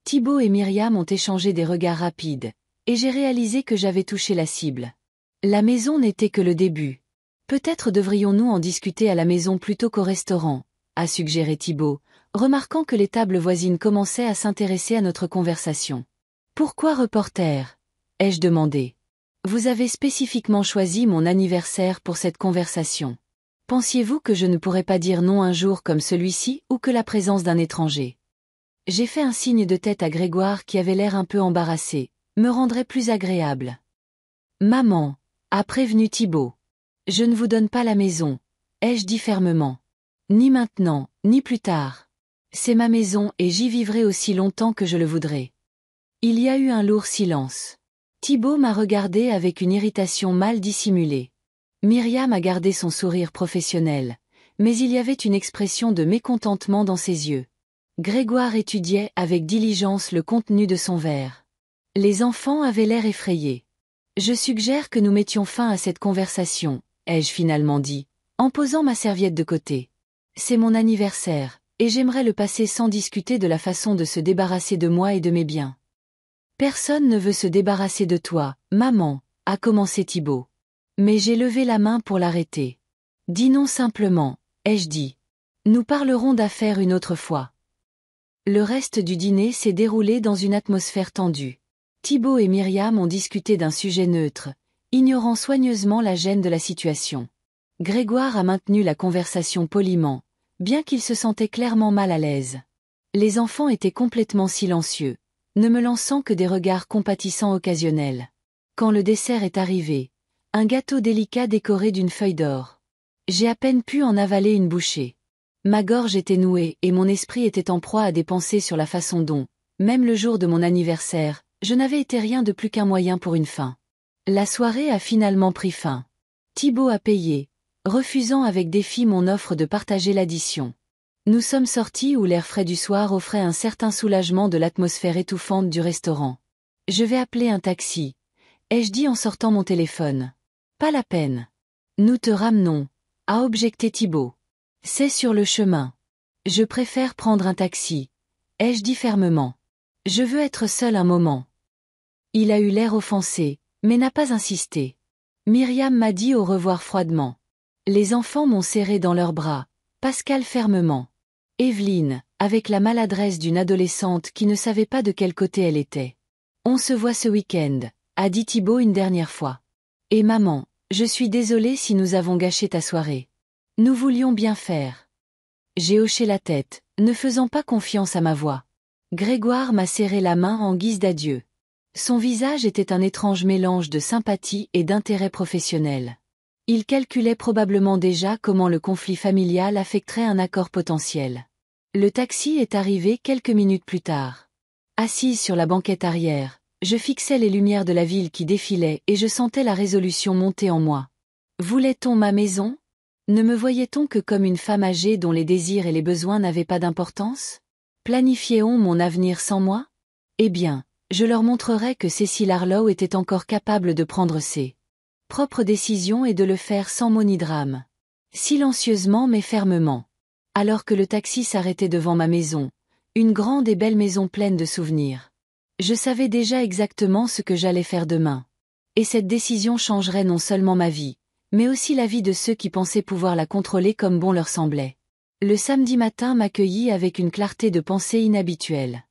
Speaker 1: Thibaut et Myriam ont échangé des regards rapides, et j'ai réalisé que j'avais touché la cible. La maison n'était que le début. Peut-être devrions-nous en discuter à la maison plutôt qu'au restaurant, a suggéré Thibaut, remarquant que les tables voisines commençaient à s'intéresser à notre conversation. Pourquoi reporter? Ai-je demandé. Vous avez spécifiquement choisi mon anniversaire pour cette conversation. Pensiez-vous que je ne pourrais pas dire non un jour comme celui-ci ou que la présence d'un étranger? J'ai fait un signe de tête à Grégoire qui avait l'air un peu embarrassé, me rendrait plus agréable. Maman, a prévenu Thibaut. Je ne vous donne pas la maison, ai-je dit fermement. Ni maintenant, ni plus tard. C'est ma maison et j'y vivrai aussi longtemps que je le voudrai. Il y a eu un lourd silence. Thibaut m'a regardé avec une irritation mal dissimulée. Myriam a gardé son sourire professionnel, mais il y avait une expression de mécontentement dans ses yeux. Grégoire étudiait avec diligence le contenu de son verre. Les enfants avaient l'air effrayés. Je suggère que nous mettions fin à cette conversation, ai-je finalement dit, en posant ma serviette de côté. C'est mon anniversaire, et j'aimerais le passer sans discuter de la façon de se débarrasser de moi et de mes biens. Personne ne veut se débarrasser de toi, maman, a commencé Thibaut. Mais j'ai levé la main pour l'arrêter. Dis non simplement, ai-je dit. Nous parlerons d'affaires une autre fois. Le reste du dîner s'est déroulé dans une atmosphère tendue. Thibaut et Myriam ont discuté d'un sujet neutre, ignorant soigneusement la gêne de la situation. Grégoire a maintenu la conversation poliment, bien qu'il se sentait clairement mal à l'aise. Les enfants étaient complètement silencieux, ne me lançant que des regards compatissants occasionnels. Quand le dessert est arrivé, un gâteau délicat décoré d'une feuille d'or. J'ai à peine pu en avaler une bouchée. Ma gorge était nouée et mon esprit était en proie à des pensées sur la façon dont, même le jour de mon anniversaire, je n'avais été rien de plus qu'un moyen pour une fin. La soirée a finalement pris fin. Thibaut a payé, refusant avec défi mon offre de partager l'addition. Nous sommes sortis où l'air frais du soir offrait un certain soulagement de l'atmosphère étouffante du restaurant. Je vais appeler un taxi, ai-je dit en sortant mon téléphone. Pas la peine. Nous te ramenons, a objecté Thibaut. C'est sur le chemin. Je préfère prendre un taxi, ai-je dit fermement. Je veux être seul un moment. Il a eu l'air offensé, mais n'a pas insisté. Myriam m'a dit au revoir froidement. Les enfants m'ont serré dans leurs bras, Pascal fermement. Evelyne, avec la maladresse d'une adolescente qui ne savait pas de quel côté elle était. On se voit ce week-end, a dit Thibaut une dernière fois. Et maman, je suis désolée si nous avons gâché ta soirée. Nous voulions bien faire. J'ai hoché la tête, ne faisant pas confiance à ma voix. Grégoire m'a serré la main en guise d'adieu. Son visage était un étrange mélange de sympathie et d'intérêt professionnel. Il calculait probablement déjà comment le conflit familial affecterait un accord potentiel. Le taxi est arrivé quelques minutes plus tard. Assise sur la banquette arrière, je fixais les lumières de la ville qui défilaient et je sentais la résolution monter en moi. Voulait-on ma maison ? Ne me voyait-on que comme une femme âgée dont les désirs et les besoins n'avaient pas d'importance ? Planifiait-on mon avenir sans moi ? Eh bien, je leur montrerais que Cécile Harlow était encore capable de prendre ses propres décisions et de le faire sans mot ni drame. Silencieusement mais fermement. Alors que le taxi s'arrêtait devant ma maison, une grande et belle maison pleine de souvenirs. Je savais déjà exactement ce que j'allais faire demain. Et cette décision changerait non seulement ma vie, mais aussi la vie de ceux qui pensaient pouvoir la contrôler comme bon leur semblait. Le samedi matin m'accueillit avec une clarté de pensée inhabituelle.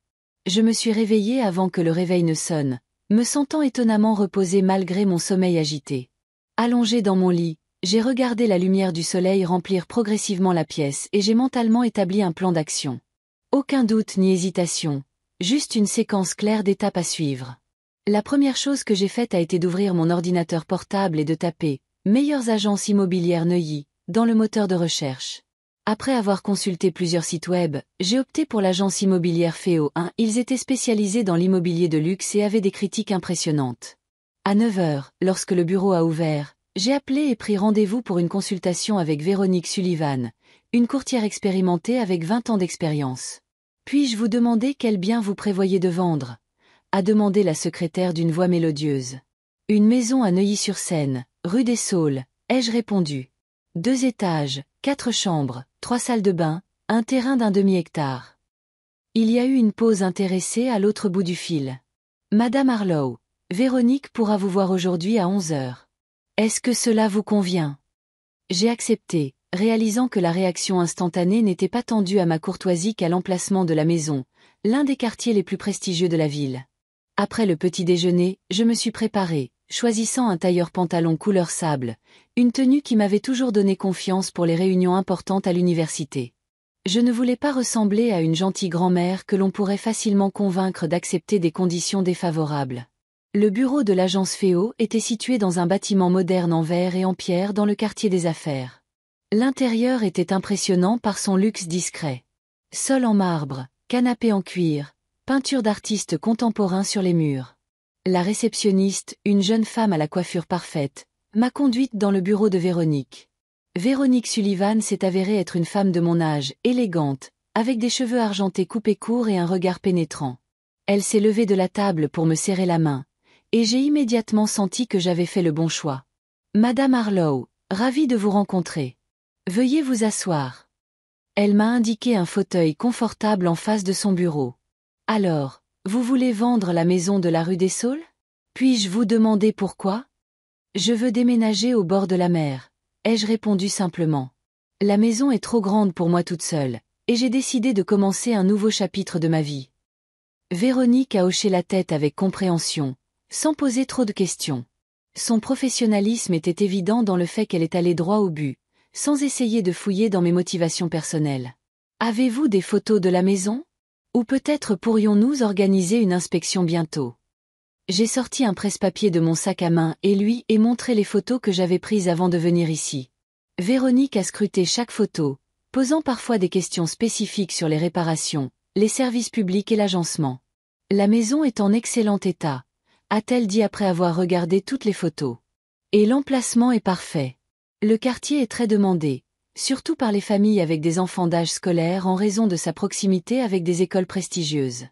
Speaker 1: Je me suis réveillée avant que le réveil ne sonne, me sentant étonnamment reposée malgré mon sommeil agité. Allongée dans mon lit, j'ai regardé la lumière du soleil remplir progressivement la pièce et j'ai mentalement établi un plan d'action. Aucun doute ni hésitation, juste une séquence claire d'étapes à suivre. La première chose que j'ai faite a été d'ouvrir mon ordinateur portable et de taper « Meilleures agences immobilières Neuilly » dans le moteur de recherche. Après avoir consulté plusieurs sites web, j'ai opté pour l'agence immobilière Féo 1. Ils étaient spécialisés dans l'immobilier de luxe et avaient des critiques impressionnantes. À 9 heures, lorsque le bureau a ouvert, j'ai appelé et pris rendez-vous pour une consultation avec Véronique Sullivan, une courtière expérimentée avec 20 ans d'expérience. Puis-je vous demander quel bien vous prévoyez de vendre ? A demandé la secrétaire d'une voix mélodieuse. Une maison à Neuilly-sur-Seine, rue des Saules, ai-je répondu. 2 étages, 4 chambres, 3 salles de bain, un terrain d'un demi-hectare. Il y a eu une pause intéressée à l'autre bout du fil. Madame Harlow, Véronique pourra vous voir aujourd'hui à 11 heures. Est-ce que cela vous convient ? J'ai accepté, réalisant que la réaction instantanée n'était pas tendue à ma courtoisie qu'à l'emplacement de la maison, l'un des quartiers les plus prestigieux de la ville. Après le petit déjeuner, je me suis préparée, choisissant un tailleur pantalon couleur sable, une tenue qui m'avait toujours donné confiance pour les réunions importantes à l'université. Je ne voulais pas ressembler à une gentille grand-mère que l'on pourrait facilement convaincre d'accepter des conditions défavorables. Le bureau de l'agence Féo était situé dans un bâtiment moderne en verre et en pierre dans le quartier des affaires. L'intérieur était impressionnant par son luxe discret. Sol en marbre, canapé en cuir, peinture d'artistes contemporains sur les murs. La réceptionniste, une jeune femme à la coiffure parfaite, m'a conduite dans le bureau de Véronique. Véronique Sullivan s'est avérée être une femme de mon âge, élégante, avec des cheveux argentés coupés courts et un regard pénétrant. Elle s'est levée de la table pour me serrer la main, et j'ai immédiatement senti que j'avais fait le bon choix. Madame Harlow, ravie de vous rencontrer. Veuillez vous asseoir. Elle m'a indiqué un fauteuil confortable en face de son bureau. Alors, vous voulez vendre la maison de la rue des Saules ? Puis-je vous demander pourquoi ? Je veux déménager au bord de la mer, ai-je répondu simplement. La maison est trop grande pour moi toute seule, et j'ai décidé de commencer un nouveau chapitre de ma vie. Véronique a hoché la tête avec compréhension, sans poser trop de questions. Son professionnalisme était évident dans le fait qu'elle est allée droit au but, sans essayer de fouiller dans mes motivations personnelles. Avez-vous des photos de la maison ? Ou peut-être pourrions-nous organiser une inspection bientôt. J'ai sorti un presse-papier de mon sac à main et lui ai montré les photos que j'avais prises avant de venir ici. Véronique a scruté chaque photo, posant parfois des questions spécifiques sur les réparations, les services publics et l'agencement. La maison est en excellent état, a-t-elle dit après avoir regardé toutes les photos. Et l'emplacement est parfait. Le quartier est très demandé, surtout par les familles avec des enfants d'âge scolaire en raison de sa proximité avec des écoles prestigieuses.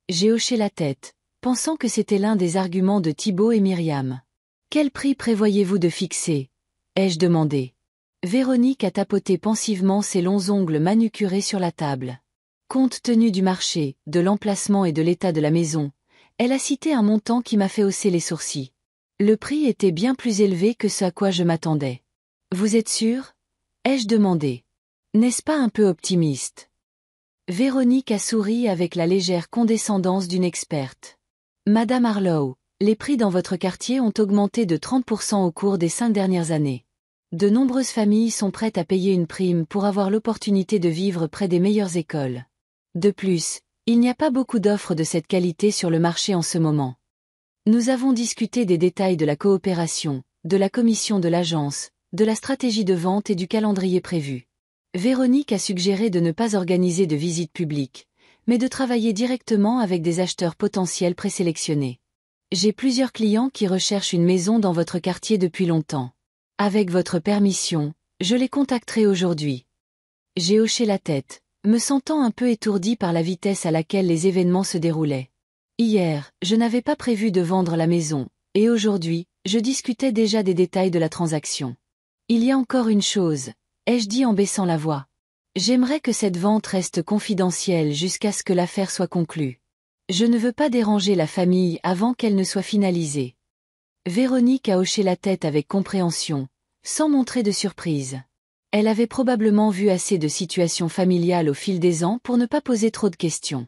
Speaker 1: J'ai hoché la tête, pensant que c'était l'un des arguments de Thibaut et Myriam. Quel prix prévoyez-vous de fixer ? Ai-je demandé. Véronique a tapoté pensivement ses longs ongles manucurés sur la table. Compte tenu du marché, de l'emplacement et de l'état de la maison, elle a cité un montant qui m'a fait hausser les sourcils. Le prix était bien plus élevé que ce à quoi je m'attendais. Vous êtes sûr? Ai-je demandé. N'est-ce pas un peu optimiste? Véronique a souri avec la légère condescendance d'une experte. Madame Harlow, les prix dans votre quartier ont augmenté de 30% au cours des 5 dernières années. De nombreuses familles sont prêtes à payer une prime pour avoir l'opportunité de vivre près des meilleures écoles. De plus, il n'y a pas beaucoup d'offres de cette qualité sur le marché en ce moment. Nous avons discuté des détails de la coopération, de la commission de l'agence, de la stratégie de vente et du calendrier prévu. Véronique a suggéré de ne pas organiser de visites publiques, mais de travailler directement avec des acheteurs potentiels présélectionnés. J'ai plusieurs clients qui recherchent une maison dans votre quartier depuis longtemps. Avec votre permission, je les contacterai aujourd'hui. J'ai hoché la tête, me sentant un peu étourdi par la vitesse à laquelle les événements se déroulaient. Hier, je n'avais pas prévu de vendre la maison, et aujourd'hui, je discutais déjà des détails de la transaction. Il y a encore une chose, ai-je dit en baissant la voix. J'aimerais que cette vente reste confidentielle jusqu'à ce que l'affaire soit conclue. Je ne veux pas déranger la famille avant qu'elle ne soit finalisée. Véronique a hoché la tête avec compréhension, sans montrer de surprise. Elle avait probablement vu assez de situations familiales au fil des ans pour ne pas poser trop de questions.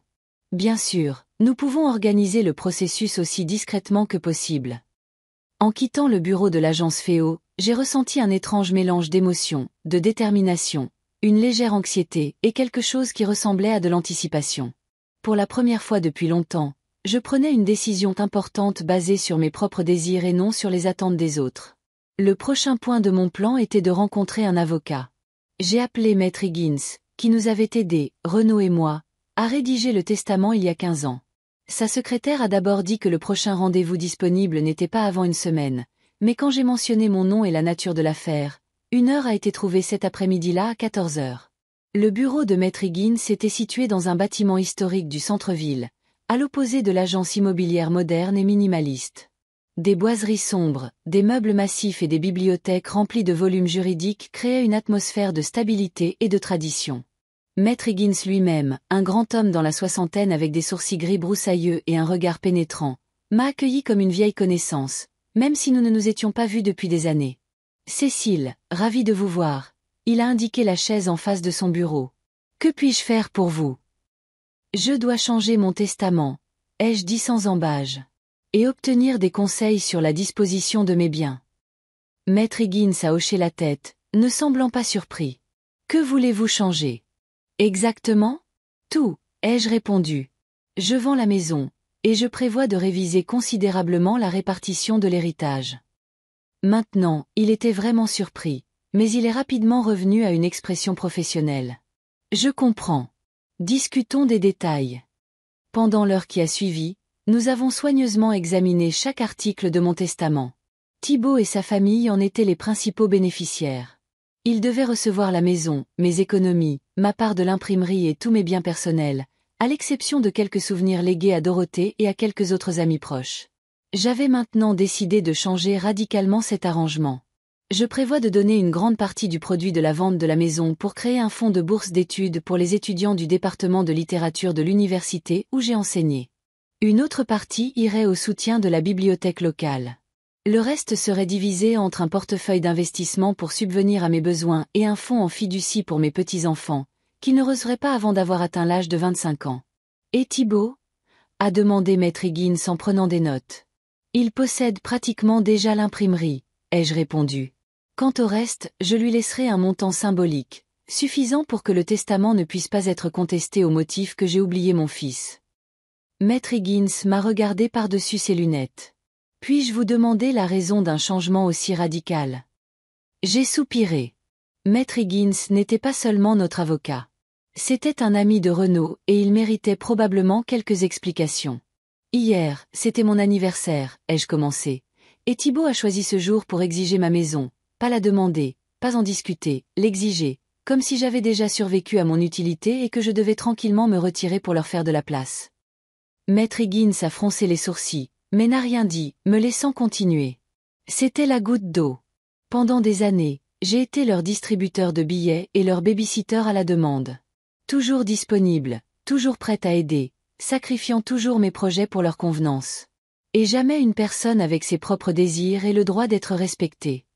Speaker 1: Bien sûr, nous pouvons organiser le processus aussi discrètement que possible. En quittant le bureau de l'agence Féo, j'ai ressenti un étrange mélange d'émotions, de détermination, une légère anxiété et quelque chose qui ressemblait à de l'anticipation. Pour la première fois depuis longtemps, je prenais une décision importante basée sur mes propres désirs et non sur les attentes des autres. Le prochain point de mon plan était de rencontrer un avocat. J'ai appelé Maître Higgins, qui nous avait aidés, Renaud et moi, à rédiger le testament il y a 15 ans. Sa secrétaire a d'abord dit que le prochain rendez-vous disponible n'était pas avant une semaine, mais quand j'ai mentionné mon nom et la nature de l'affaire, une heure a été trouvée cet après-midi-là à 14 heures. Le bureau de Maître Higgins était situé dans un bâtiment historique du centre-ville, à l'opposé de l'agence immobilière moderne et minimaliste. Des boiseries sombres, des meubles massifs et des bibliothèques remplies de volumes juridiques créaient une atmosphère de stabilité et de tradition. Maître Higgins lui-même, un grand homme dans la soixantaine avec des sourcils gris broussailleux et un regard pénétrant, m'a accueilli comme une vieille connaissance, même si nous ne nous étions pas vus depuis des années. « Cécile, ravi de vous voir », il a indiqué la chaise en face de son bureau. « Que puis-je faire pour vous ?»« Je dois changer mon testament », ai-je dit sans ambages, « et obtenir des conseils sur la disposition de mes biens. » Maître Higgins a hoché la tête, ne semblant pas surpris. « Que voulez-vous changer ?»« Exactement ? Tout, ai-je répondu. Je vends la maison, et je prévois de réviser considérablement la répartition de l'héritage. » Maintenant, il était vraiment surpris, mais il est rapidement revenu à une expression professionnelle. « Je comprends. Discutons des détails. » Pendant l'heure qui a suivi, nous avons soigneusement examiné chaque article de mon testament. Thibault et sa famille en étaient les principaux bénéficiaires. Ils devaient recevoir la maison, mes économies, ma part de l'imprimerie et tous mes biens personnels, à l'exception de quelques souvenirs légués à Dorothée et à quelques autres amis proches. J'avais maintenant décidé de changer radicalement cet arrangement. Je prévois de donner une grande partie du produit de la vente de la maison pour créer un fonds de bourse d'études pour les étudiants du département de littérature de l'université où j'ai enseigné. Une autre partie irait au soutien de la bibliothèque locale. Le reste serait divisé entre un portefeuille d'investissement pour subvenir à mes besoins et un fonds en fiducie pour mes petits-enfants, qui ne recevraient pas avant d'avoir atteint l'âge de 25 ans. « Et Thibault ?» a demandé Maître Higgins en prenant des notes. « Il possède pratiquement déjà l'imprimerie, » ai-je répondu. « Quant au reste, je lui laisserai un montant symbolique, suffisant pour que le testament ne puisse pas être contesté au motif que j'ai oublié mon fils. » Maître Higgins m'a regardé par-dessus ses lunettes. « Puis-je vous demander la raison d'un changement aussi radical ?» J'ai soupiré. Maître Higgins n'était pas seulement notre avocat. C'était un ami de Renaud et il méritait probablement quelques explications. « Hier, c'était mon anniversaire, ai-je commencé, et Thibault a choisi ce jour pour exiger ma maison, pas la demander, pas en discuter, l'exiger, comme si j'avais déjà survécu à mon utilité et que je devais tranquillement me retirer pour leur faire de la place. » Maître Higgins a froncé les sourcils, mais n'a rien dit, me laissant continuer. C'était la goutte d'eau. Pendant des années, J'ai été leur distributeur de billets et leur babysitter à la demande. Toujours disponible, toujours prête à aider, sacrifiant toujours mes projets pour leur convenance. Et jamais une personne avec ses propres désirs et le droit d'être respectée.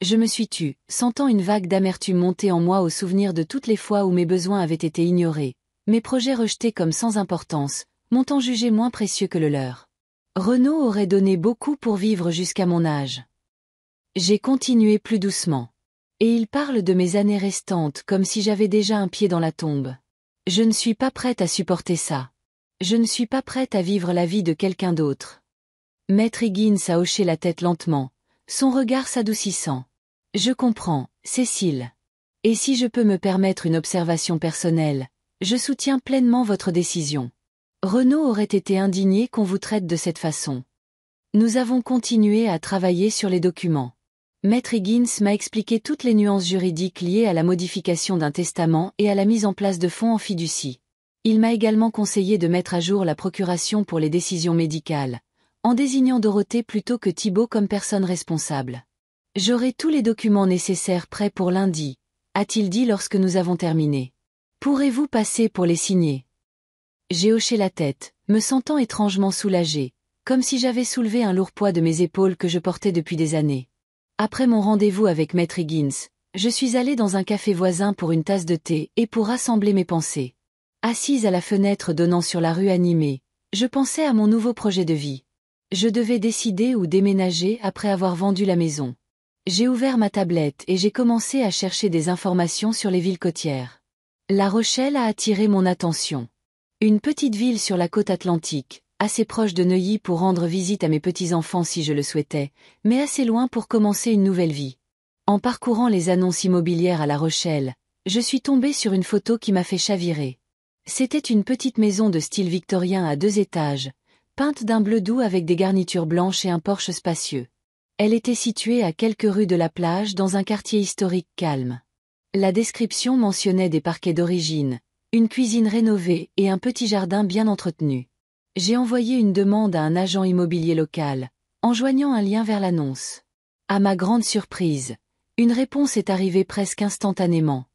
Speaker 1: Je me suis tue, sentant une vague d'amertume monter en moi au souvenir de toutes les fois où mes besoins avaient été ignorés, mes projets rejetés comme sans importance, m'ont jugé moins précieux que le leur. Renaud aurait donné beaucoup pour vivre jusqu'à mon âge. J'ai continué plus doucement. Et il parle de mes années restantes comme si j'avais déjà un pied dans la tombe. Je ne suis pas prête à supporter ça. Je ne suis pas prête à vivre la vie de quelqu'un d'autre. Maître Higgins a hoché la tête lentement, son regard s'adoucissant. Je comprends, Cécile. Et si je peux me permettre une observation personnelle, je soutiens pleinement votre décision. Renaud aurait été indigné qu'on vous traite de cette façon. Nous avons continué à travailler sur les documents. Maître Higgins m'a expliqué toutes les nuances juridiques liées à la modification d'un testament et à la mise en place de fonds en fiducie. Il m'a également conseillé de mettre à jour la procuration pour les décisions médicales, en désignant Dorothée plutôt que Thibaut comme personne responsable. J'aurai tous les documents nécessaires prêts pour lundi, a-t-il dit lorsque nous avons terminé. Pourrez-vous passer pour les signer? J'ai hoché la tête, me sentant étrangement soulagée, comme si j'avais soulevé un lourd poids de mes épaules que je portais depuis des années. Après mon rendez-vous avec Maître Higgins, je suis allée dans un café voisin pour une tasse de thé et pour rassembler mes pensées. Assise à la fenêtre donnant sur la rue animée, je pensais à mon nouveau projet de vie. Je devais décider où déménager après avoir vendu la maison. J'ai ouvert ma tablette et j'ai commencé à chercher des informations sur les villes côtières. La Rochelle a attiré mon attention. Une petite ville sur la côte atlantique, assez proche de Neuilly pour rendre visite à mes petits-enfants si je le souhaitais, mais assez loin pour commencer une nouvelle vie. En parcourant les annonces immobilières à La Rochelle, je suis tombée sur une photo qui m'a fait chavirer. C'était une petite maison de style victorien à 2 étages, peinte d'un bleu doux avec des garnitures blanches et un porche spacieux. Elle était située à quelques rues de la plage dans un quartier historique calme. La description mentionnait des parquets d'origine, une cuisine rénovée et un petit jardin bien entretenu. J'ai envoyé une demande à un agent immobilier local, en joignant un lien vers l'annonce. À ma grande surprise, une réponse est arrivée presque instantanément.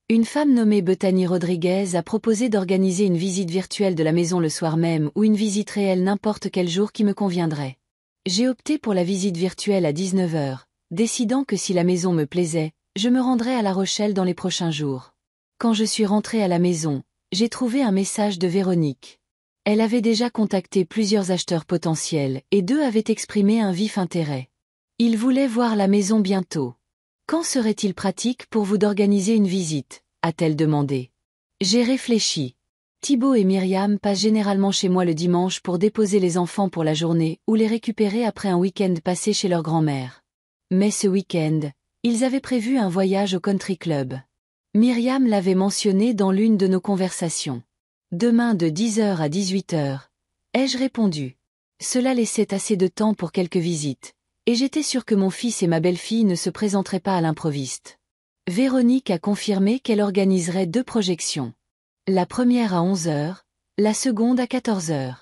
Speaker 1: Une femme nommée Bethany Rodriguez a proposé d'organiser une visite virtuelle de la maison le soir même ou une visite réelle n'importe quel jour qui me conviendrait. J'ai opté pour la visite virtuelle à 19 h, décidant que si la maison me plaisait, je me rendrais à La Rochelle dans les prochains jours. Quand je suis rentrée à la maison, j'ai trouvé un message de Véronique. Elle avait déjà contacté plusieurs acheteurs potentiels et 2 avaient exprimé un vif intérêt. Ils voulaient voir la maison bientôt. Quand serait-il pratique pour vous d'organiser une visite, a-t-elle demandé. J'ai réfléchi. Thibaut et Myriam passent généralement chez moi le dimanche pour déposer les enfants pour la journée ou les récupérer après un week-end passé chez leur grand-mère. Mais ce week-end, ils avaient prévu un voyage au country club. Myriam l'avait mentionné dans l'une de nos conversations. Demain de 10 h à 18 h, ai-je répondu. Cela laissait assez de temps pour quelques visites, et j'étais sûre que mon fils et ma belle-fille ne se présenteraient pas à l'improviste. Véronique a confirmé qu'elle organiserait 2 projections. La première à 11 h, la seconde à 14 h.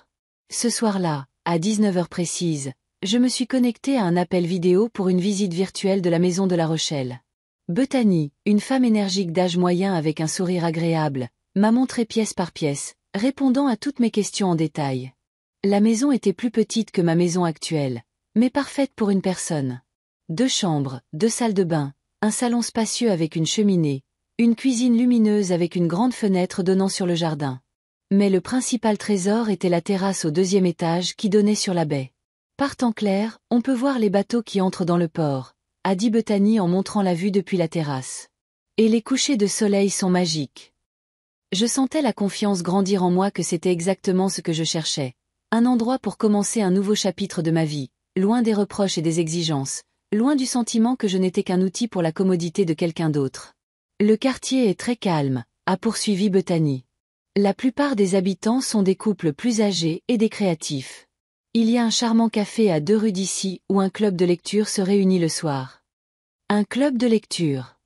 Speaker 1: Ce soir-là, à 19 h précises, je me suis connectée à un appel vidéo pour une visite virtuelle de la maison de La Rochelle. Bethany, une femme énergique d'âge moyen avec un sourire agréable, m'a montré pièce par pièce, répondant à toutes mes questions en détail. La maison était plus petite que ma maison actuelle, mais parfaite pour une personne. 2 chambres, 2 salles de bain, un salon spacieux avec une cheminée, une cuisine lumineuse avec une grande fenêtre donnant sur le jardin. Mais le principal trésor était la terrasse au 2e étage qui donnait sur la baie. Par temps clair, on peut voir les bateaux qui entrent dans le port, a dit Bethany en montrant la vue depuis la terrasse. Et les couchers de soleil sont magiques. Je sentais la confiance grandir en moi que c'était exactement ce que je cherchais. Un endroit pour commencer un nouveau chapitre de ma vie, loin des reproches et des exigences, loin du sentiment que je n'étais qu'un outil pour la commodité de quelqu'un d'autre. Le quartier est très calme, a poursuivi Bethany. La plupart des habitants sont des couples plus âgés et des créatifs. Il y a un charmant café à 2 rues d'ici où un club de lecture se réunit le soir. Un club de lecture.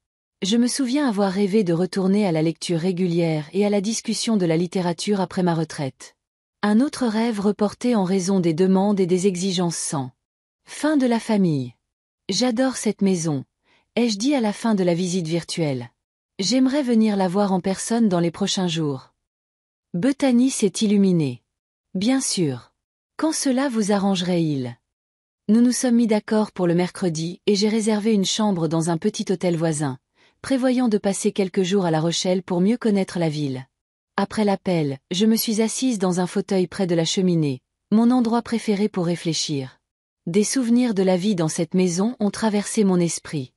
Speaker 1: Je me souviens avoir rêvé de retourner à la lecture régulière et à la discussion de la littérature après ma retraite. Un autre rêve reporté en raison des demandes et des exigences sans fin de la famille. J'adore cette maison. ai-je dit à la fin de la visite virtuelle. J'aimerais venir la voir en personne dans les prochains jours. Bethany s'est illuminée. Bien sûr. Quand cela vous arrangerait-il? Nous nous sommes mis d'accord pour le mercredi et j'ai réservé une chambre dans un petit hôtel voisin, prévoyant de passer quelques jours à La Rochelle pour mieux connaître la ville. Après l'appel, je me suis assise dans un fauteuil près de la cheminée, mon endroit préféré pour réfléchir. Des souvenirs de la vie dans cette maison ont traversé mon esprit.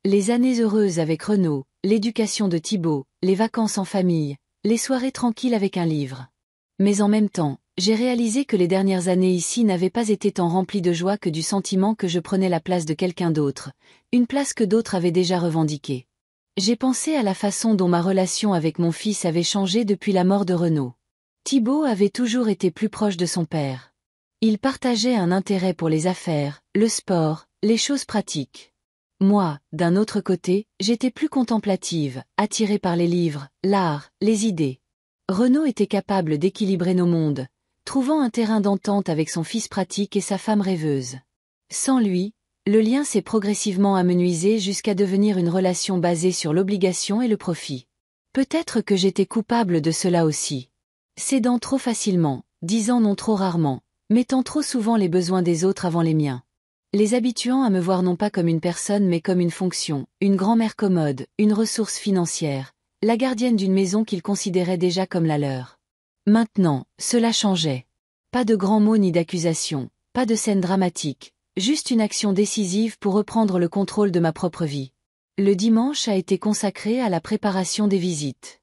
Speaker 1: Les années heureuses avec Renaud, l'éducation de Thibaut, les vacances en famille, les soirées tranquilles avec un livre. Mais en même temps, j'ai réalisé que les dernières années ici n'avaient pas été tant remplies de joie que du sentiment que je prenais la place de quelqu'un d'autre, une place que d'autres avaient déjà revendiquée. J'ai pensé à la façon dont ma relation avec mon fils avait changé depuis la mort de Renaud. Thibaut avait toujours été plus proche de son père. Il partageait un intérêt pour les affaires, le sport, les choses pratiques. Moi, d'un autre côté, j'étais plus contemplative, attirée par les livres, l'art, les idées. Renaud était capable d'équilibrer nos mondes, trouvant un terrain d'entente avec son fils pratique et sa femme rêveuse. Sans lui, le lien s'est progressivement amenuisé jusqu'à devenir une relation basée sur l'obligation et le profit. Peut-être que j'étais coupable de cela aussi. Cédant trop facilement, disant non trop rarement, mettant trop souvent les besoins des autres avant les miens. Les habituant à me voir non pas comme une personne mais comme une fonction, une grand-mère commode, une ressource financière, la gardienne d'une maison qu'ils considéraient déjà comme la leur. Maintenant, cela changeait. Pas de grands mots ni d'accusations, pas de scène dramatique, juste une action décisive pour reprendre le contrôle de ma propre vie. Le dimanche a été consacré à la préparation des visites.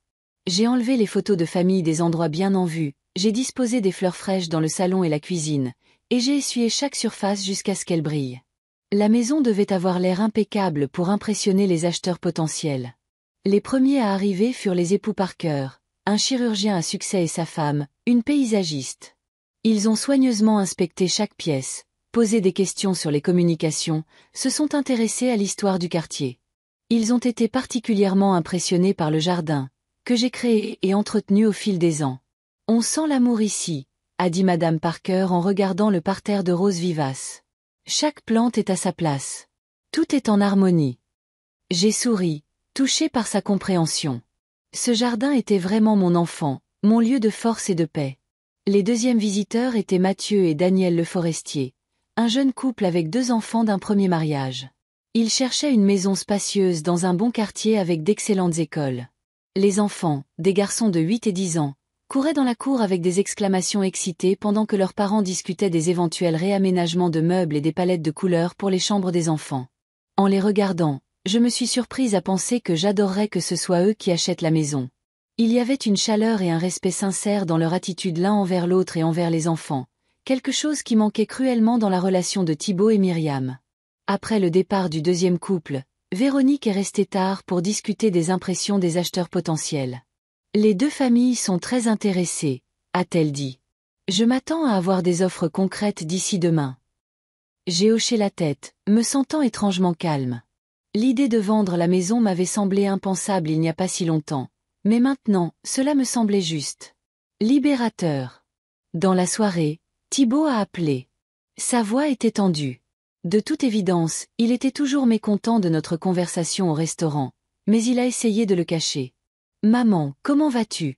Speaker 1: J'ai enlevé les photos de famille des endroits bien en vue, j'ai disposé des fleurs fraîches dans le salon et la cuisine, et j'ai essuyé chaque surface jusqu'à ce qu'elle brille. La maison devait avoir l'air impeccable pour impressionner les acheteurs potentiels. Les premiers à arriver furent les époux Parker, un chirurgien à succès et sa femme, une paysagiste. Ils ont soigneusement inspecté chaque pièce, posé des questions sur les communications, se sont intéressés à l'histoire du quartier. Ils ont été particulièrement impressionnés par le jardin, que j'ai créé et entretenu au fil des ans. On sent l'amour ici, a dit Madame Parker en regardant le parterre de roses vivaces. Chaque plante est à sa place. Tout est en harmonie. J'ai souri, touché par sa compréhension. Ce jardin était vraiment mon enfant, mon lieu de force et de paix. Les deuxièmes visiteurs étaient Mathieu et Daniel Le Forestier, un jeune couple avec 2 enfants d'un premier mariage. Ils cherchaient une maison spacieuse dans un bon quartier avec d'excellentes écoles. Les enfants, des garçons de 8 et 10 ans, couraient dans la cour avec des exclamations excitées pendant que leurs parents discutaient des éventuels réaménagements de meubles et des palettes de couleurs pour les chambres des enfants. En les regardant, je me suis surprise à penser que j'adorerais que ce soit eux qui achètent la maison. Il y avait une chaleur et un respect sincère dans leur attitude l'un envers l'autre et envers les enfants, quelque chose qui manquait cruellement dans la relation de Thibaut et Myriam. Après le départ du deuxième couple, Véronique est restée tard pour discuter des impressions des acheteurs potentiels. Les 2 familles sont très intéressées, a-t-elle dit. Je m'attends à avoir des offres concrètes d'ici demain. J'ai hoché la tête, me sentant étrangement calme. L'idée de vendre la maison m'avait semblé impensable il n'y a pas si longtemps, mais maintenant, cela me semblait juste. Libérateur. Dans la soirée, Thibaut a appelé. Sa voix était tendue. De toute évidence, il était toujours mécontent de notre conversation au restaurant, mais il a essayé de le cacher. « Maman, comment vas-tu »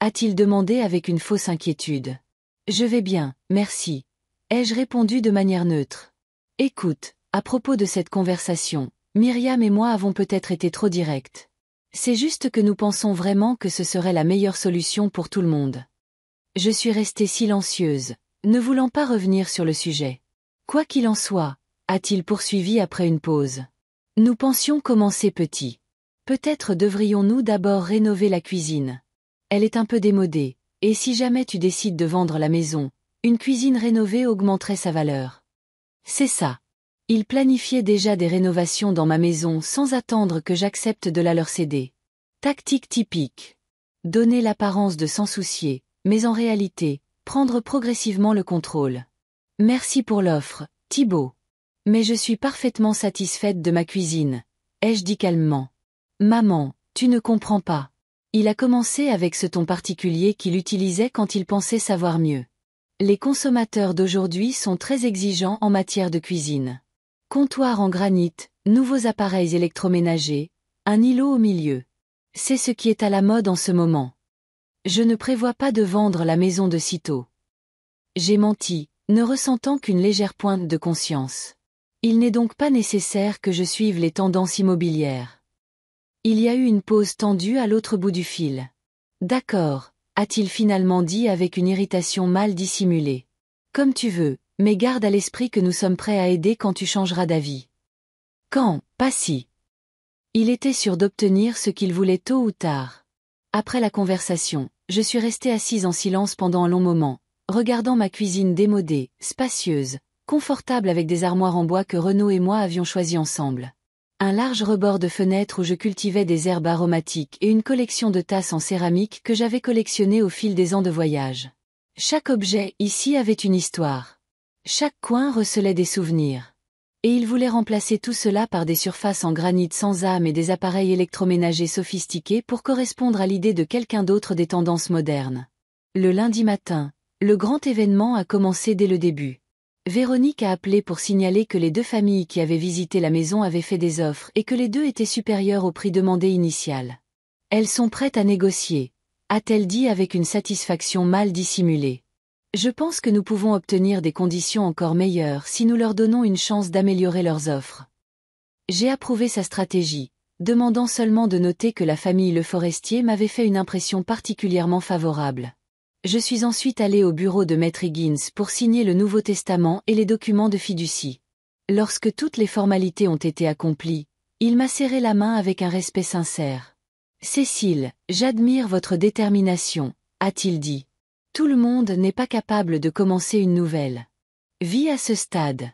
Speaker 1: a-t-il demandé avec une fausse inquiétude. « Je vais bien, merci » ai-je répondu de manière neutre. « Écoute, à propos de cette conversation, Myriam et moi avons peut-être été trop directs. C'est juste que nous pensons vraiment que ce serait la meilleure solution pour tout le monde. » Je suis restée silencieuse, ne voulant pas revenir sur le sujet. « Quoi qu'il en soit, » a-t-il poursuivi après une pause. « Nous pensions commencer petit. Peut-être devrions-nous d'abord rénover la cuisine. Elle est un peu démodée, et si jamais tu décides de vendre la maison, une cuisine rénovée augmenterait sa valeur. » C'est ça. Ils planifiaient déjà des rénovations dans ma maison sans attendre que j'accepte de la leur céder. Tactique typique. Donner l'apparence de s'en soucier, mais en réalité, prendre progressivement le contrôle. Merci pour l'offre, Thibaut. Mais je suis parfaitement satisfaite de ma cuisine, ai-je dit calmement. Maman, tu ne comprends pas. Il a commencé avec ce ton particulier qu'il utilisait quand il pensait savoir mieux. Les consommateurs d'aujourd'hui sont très exigeants en matière de cuisine. Comptoir en granit, Nouveaux appareils électroménagers, un îlot au milieu. C'est ce qui est à la mode en ce moment. Je ne prévois pas de vendre la maison de sitôt. J'ai menti, ne ressentant qu'une légère pointe de conscience. Il n'est donc pas nécessaire que je suive les tendances immobilières. Il y a eu une pause tendue à l'autre bout du fil. D'accord, a-t-il finalement dit avec une irritation mal dissimulée. Comme tu veux, mais garde à l'esprit que nous sommes prêts à aider quand tu changeras d'avis. Quand, pas si. Il était sûr d'obtenir ce qu'il voulait tôt ou tard. Après la conversation, je suis restée assise en silence pendant un long moment, regardant ma cuisine démodée, spacieuse, confortable avec des armoires en bois que Renaud et moi avions choisies ensemble. Un large rebord de fenêtre où je cultivais des herbes aromatiques et une collection de tasses en céramique que j'avais collectionnées au fil des ans de voyage. Chaque objet ici avait une histoire. Chaque coin recelait des souvenirs. Et il voulait remplacer tout cela par des surfaces en granit sans âme et des appareils électroménagers sophistiqués pour correspondre à l'idée de quelqu'un d'autre des tendances modernes. Le lundi matin, le grand événement a commencé dès le début. Véronique a appelé pour signaler que les deux familles qui avaient visité la maison avaient fait des offres et que les deux étaient supérieures au prix demandé initial. Elles sont prêtes à négocier, a-t-elle dit avec une satisfaction mal dissimulée. Je pense que nous pouvons obtenir des conditions encore meilleures si nous leur donnons une chance d'améliorer leurs offres. J'ai approuvé sa stratégie, demandant seulement de noter que la famille Le Forestier m'avait fait une impression particulièrement favorable. Je suis ensuite allé au bureau de Maître Higgins pour signer le Nouveau Testament et les documents de fiducie. Lorsque toutes les formalités ont été accomplies, il m'a serré la main avec un respect sincère. « Cécile, j'admire votre détermination », a-t-il dit. « Tout le monde n'est pas capable de commencer une nouvelle vie à ce stade. »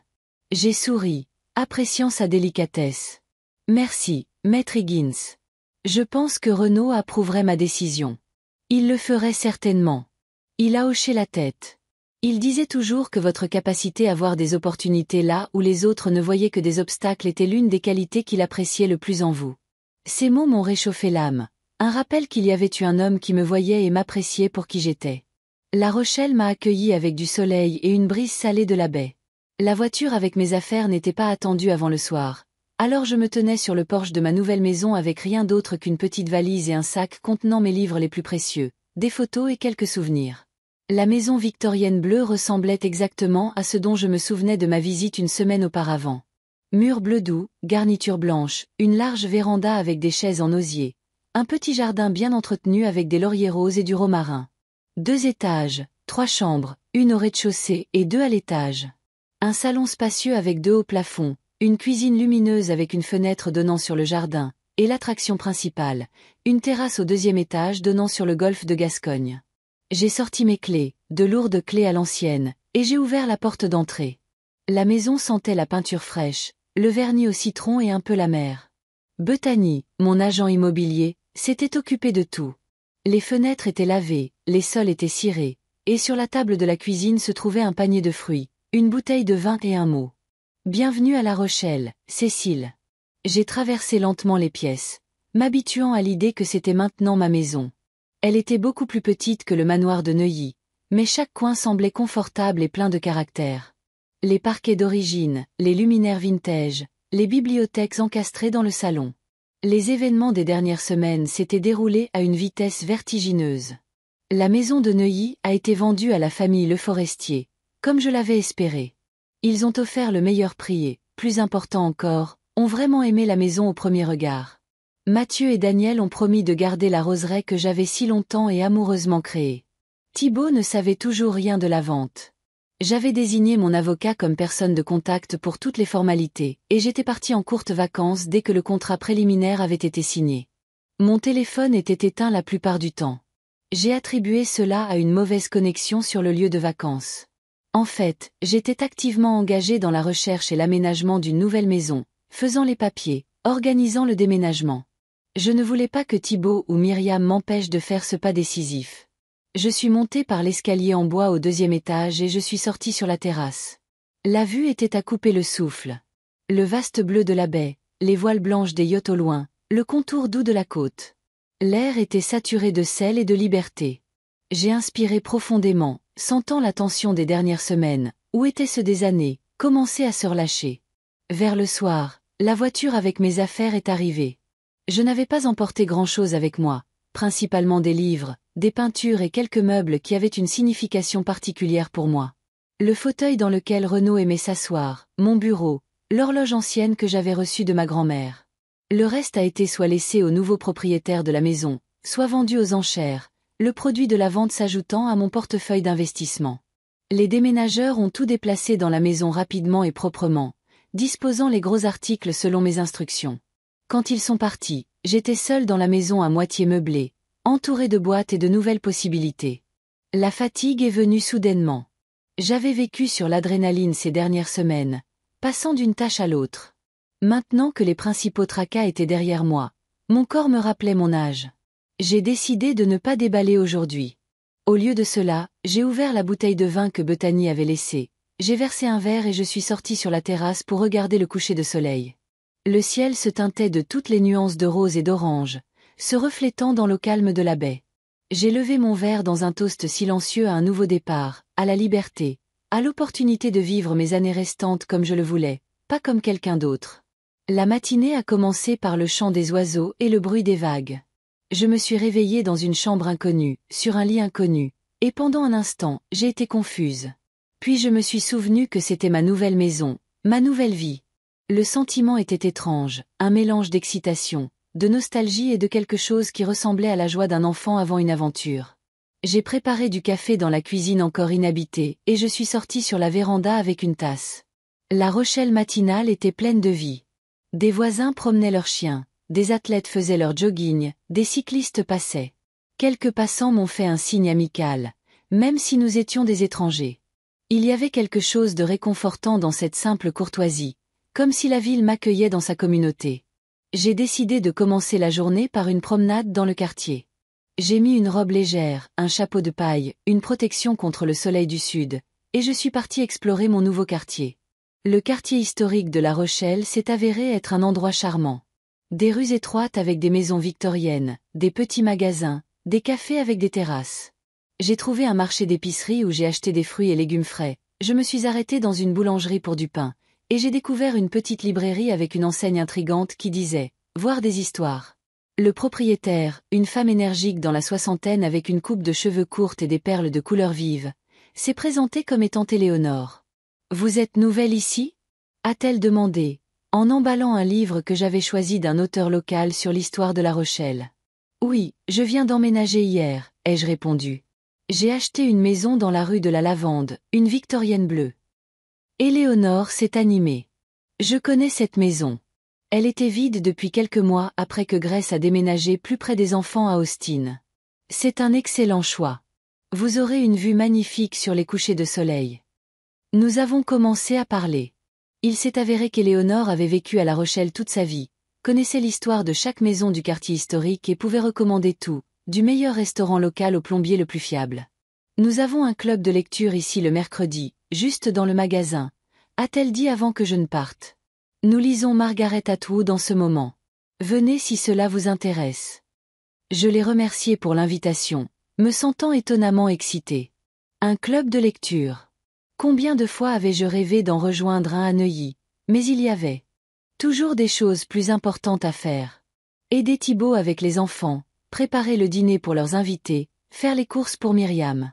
Speaker 1: J'ai souri, appréciant sa délicatesse. « Merci, Maître Higgins. Je pense que Renaud approuverait ma décision. Il le ferait certainement. » Il a hoché la tête. Il disait toujours que votre capacité à voir des opportunités là où les autres ne voyaient que des obstacles était l'une des qualités qu'il appréciait le plus en vous. Ces mots m'ont réchauffé l'âme, un rappel qu'il y avait eu un homme qui me voyait et m'appréciait pour qui j'étais. La Rochelle m'a accueilli avec du soleil et une brise salée de la baie. La voiture avec mes affaires n'était pas attendue avant le soir, alors je me tenais sur le porche de ma nouvelle maison avec rien d'autre qu'une petite valise et un sac contenant mes livres les plus précieux, des photos et quelques souvenirs. La maison victorienne bleue ressemblait exactement à ce dont je me souvenais de ma visite une semaine auparavant. Murs bleu doux, garniture blanche, une large véranda avec des chaises en osier, un petit jardin bien entretenu avec des lauriers roses et du romarin. 2 étages, 3 chambres, une au rez-de-chaussée et 2 à l'étage. Un salon spacieux avec 2 hauts plafonds, une cuisine lumineuse avec une fenêtre donnant sur le jardin, et l'attraction principale, une terrasse au 2e étage donnant sur le golfe de Gascogne. J'ai sorti mes clés, de lourdes clés à l'ancienne, et j'ai ouvert la porte d'entrée. La maison sentait la peinture fraîche, le vernis au citron et un peu la mer. Bethany, mon agent immobilier, s'était occupé de tout. Les fenêtres étaient lavées, les sols étaient cirés, et sur la table de la cuisine se trouvait un panier de fruits, une bouteille de vin et un mot. « Bienvenue à La Rochelle, Cécile. » J'ai traversé lentement les pièces, m'habituant à l'idée que c'était maintenant ma maison. Elle était beaucoup plus petite que le manoir de Neuilly, mais chaque coin semblait confortable et plein de caractère. Les parquets d'origine, les luminaires vintage, les bibliothèques encastrées dans le salon. Les événements des dernières semaines s'étaient déroulés à une vitesse vertigineuse. La maison de Neuilly a été vendue à la famille Le Forestier, comme je l'avais espéré. Ils ont offert le meilleur prix et, plus important encore, ont vraiment aimé la maison au premier regard. Mathieu et Daniel ont promis de garder la roseraie que j'avais si longtemps et amoureusement créée. Thibaut ne savait toujours rien de la vente. J'avais désigné mon avocat comme personne de contact pour toutes les formalités, et j'étais partie en courtes vacances dès que le contrat préliminaire avait été signé. Mon téléphone était éteint la plupart du temps. J'ai attribué cela à une mauvaise connexion sur le lieu de vacances. En fait, j'étais activement engagée dans la recherche et l'aménagement d'une nouvelle maison, faisant les papiers, organisant le déménagement. Je ne voulais pas que Thibaut ou Myriam m'empêchent de faire ce pas décisif. Je suis montée par l'escalier en bois au 2e étage et je suis sortie sur la terrasse. La vue était à couper le souffle. Le vaste bleu de la baie, les voiles blanches des yachts au loin, le contour doux de la côte. L'air était saturé de sel et de liberté. J'ai inspiré profondément, sentant la tension des dernières semaines, où étaient ceux des années, commencer à se relâcher. Vers le soir, La voiture avec mes affaires est arrivée. Je n'avais pas emporté grand-chose avec moi, principalement des livres, des peintures et quelques meubles qui avaient une signification particulière pour moi. Le fauteuil dans lequel Renaud aimait s'asseoir, mon bureau, l'horloge ancienne que j'avais reçue de ma grand-mère. Le reste a été soit laissé au nouveau propriétaire de la maison, soit vendu aux enchères, le produit de la vente s'ajoutant à mon portefeuille d'investissement. Les déménageurs ont tout déplacé dans la maison rapidement et proprement, disposant les gros articles selon mes instructions. Quand ils sont partis, j'étais seule dans la maison à moitié meublée, entourée de boîtes et de nouvelles possibilités. La fatigue est venue soudainement. J'avais vécu sur l'adrénaline ces dernières semaines, passant d'une tâche à l'autre. Maintenant que les principaux tracas étaient derrière moi, mon corps me rappelait mon âge. J'ai décidé de ne pas déballer aujourd'hui. Au lieu de cela, j'ai ouvert la bouteille de vin que Bethany avait laissée. J'ai versé un verre et je suis sortie sur la terrasse pour regarder le coucher de soleil. Le ciel se teintait de toutes les nuances de rose et d'orange, se reflétant dans l'eau calme de la baie. J'ai levé mon verre dans un toast silencieux à un nouveau départ, à la liberté, à l'opportunité de vivre mes années restantes comme je le voulais, pas comme quelqu'un d'autre. La matinée a commencé par le chant des oiseaux et le bruit des vagues. Je me suis réveillée dans une chambre inconnue, sur un lit inconnu, et pendant un instant, j'ai été confuse. Puis je me suis souvenue que c'était ma nouvelle maison, ma nouvelle vie. Le sentiment était étrange, un mélange d'excitation, de nostalgie et de quelque chose qui ressemblait à la joie d'un enfant avant une aventure. J'ai préparé du café dans la cuisine encore inhabitée, et je suis sortie sur la véranda avec une tasse. La Rochelle matinale était pleine de vie. Des voisins promenaient leurs chiens. Des athlètes faisaient leur jogging, des cyclistes passaient. Quelques passants m'ont fait un signe amical, même si nous étions des étrangers. Il y avait quelque chose de réconfortant dans cette simple courtoisie, comme si la ville m'accueillait dans sa communauté. J'ai décidé de commencer la journée par une promenade dans le quartier. J'ai mis une robe légère, un chapeau de paille, une protection contre le soleil du sud, et je suis partie explorer mon nouveau quartier. Le quartier historique de La Rochelle s'est avéré être un endroit charmant. Des rues étroites avec des maisons victoriennes, des petits magasins, des cafés avec des terrasses. J'ai trouvé un marché d'épicerie où j'ai acheté des fruits et légumes frais, je me suis arrêtée dans une boulangerie pour du pain, et j'ai découvert une petite librairie avec une enseigne intrigante qui disait « Voir des histoires ». Le propriétaire, une femme énergique dans la soixantaine avec une coupe de cheveux courte et des perles de couleurs vives, s'est présentée comme étant Éléonore. « Vous êtes nouvelle ici ?» a-t-elle demandé, en emballant un livre que j'avais choisi d'un auteur local sur l'histoire de La Rochelle. « Oui, je viens d'emménager hier », ai-je répondu. J'ai acheté une maison dans la rue de la Lavande, une victorienne bleue. Éléonore s'est animée. Je connais cette maison. Elle était vide depuis quelques mois après que Grace a déménagé plus près des enfants à Austin. C'est un excellent choix. Vous aurez une vue magnifique sur les couchers de soleil. Nous avons commencé à parler. Il s'est avéré qu'Éléonore avait vécu à La Rochelle toute sa vie, connaissait l'histoire de chaque maison du quartier historique et pouvait recommander tout, du meilleur restaurant local au plombier le plus fiable. Nous avons un club de lecture ici le mercredi, juste dans le magasin, a-t-elle dit avant que je ne parte. Nous lisons Margaret Atwood en ce moment. Venez si cela vous intéresse. Je l'ai remercié pour l'invitation, me sentant étonnamment excitée. Un club de lecture. Combien de fois avais-je rêvé d'en rejoindre un à Neuilly, mais il y avait toujours des choses plus importantes à faire. Aider Thibaut avec les enfants, préparer le dîner pour leurs invités, faire les courses pour Myriam.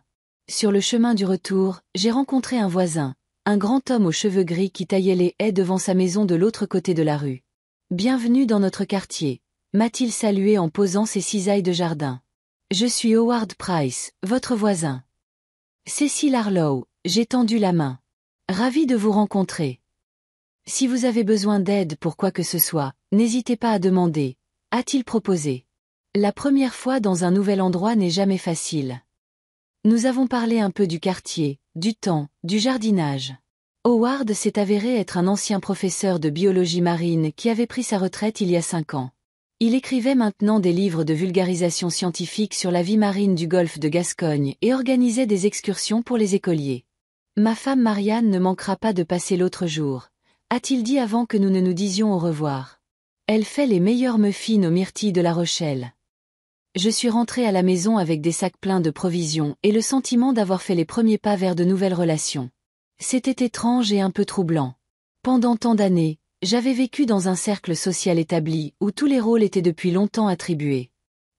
Speaker 1: Sur le chemin du retour, j'ai rencontré un voisin, un grand homme aux cheveux gris qui taillait les haies devant sa maison de l'autre côté de la rue. « Bienvenue dans notre quartier », m'a-t-il salué en posant ses cisailles de jardin. « Je suis Howard Price, votre voisin. » Cécile Harlow, j'ai tendu la main. Ravi de vous rencontrer. Si vous avez besoin d'aide pour quoi que ce soit, n'hésitez pas à demander, a-t-il proposé. La première fois dans un nouvel endroit n'est jamais facile. Nous avons parlé un peu du quartier, du temps, du jardinage. Howard s'est avéré être un ancien professeur de biologie marine qui avait pris sa retraite il y a 5 ans. Il écrivait maintenant des livres de vulgarisation scientifique sur la vie marine du golfe de Gascogne et organisait des excursions pour les écoliers. Ma femme Marianne ne manquera pas de passer l'autre jour, a-t-il dit avant que nous ne nous disions au revoir. Elle fait les meilleurs muffins aux myrtilles de La Rochelle. Je suis rentrée à la maison avec des sacs pleins de provisions et le sentiment d'avoir fait les premiers pas vers de nouvelles relations. C'était étrange et un peu troublant. Pendant tant d'années, J'avais vécu dans un cercle social établi, où tous les rôles étaient depuis longtemps attribués.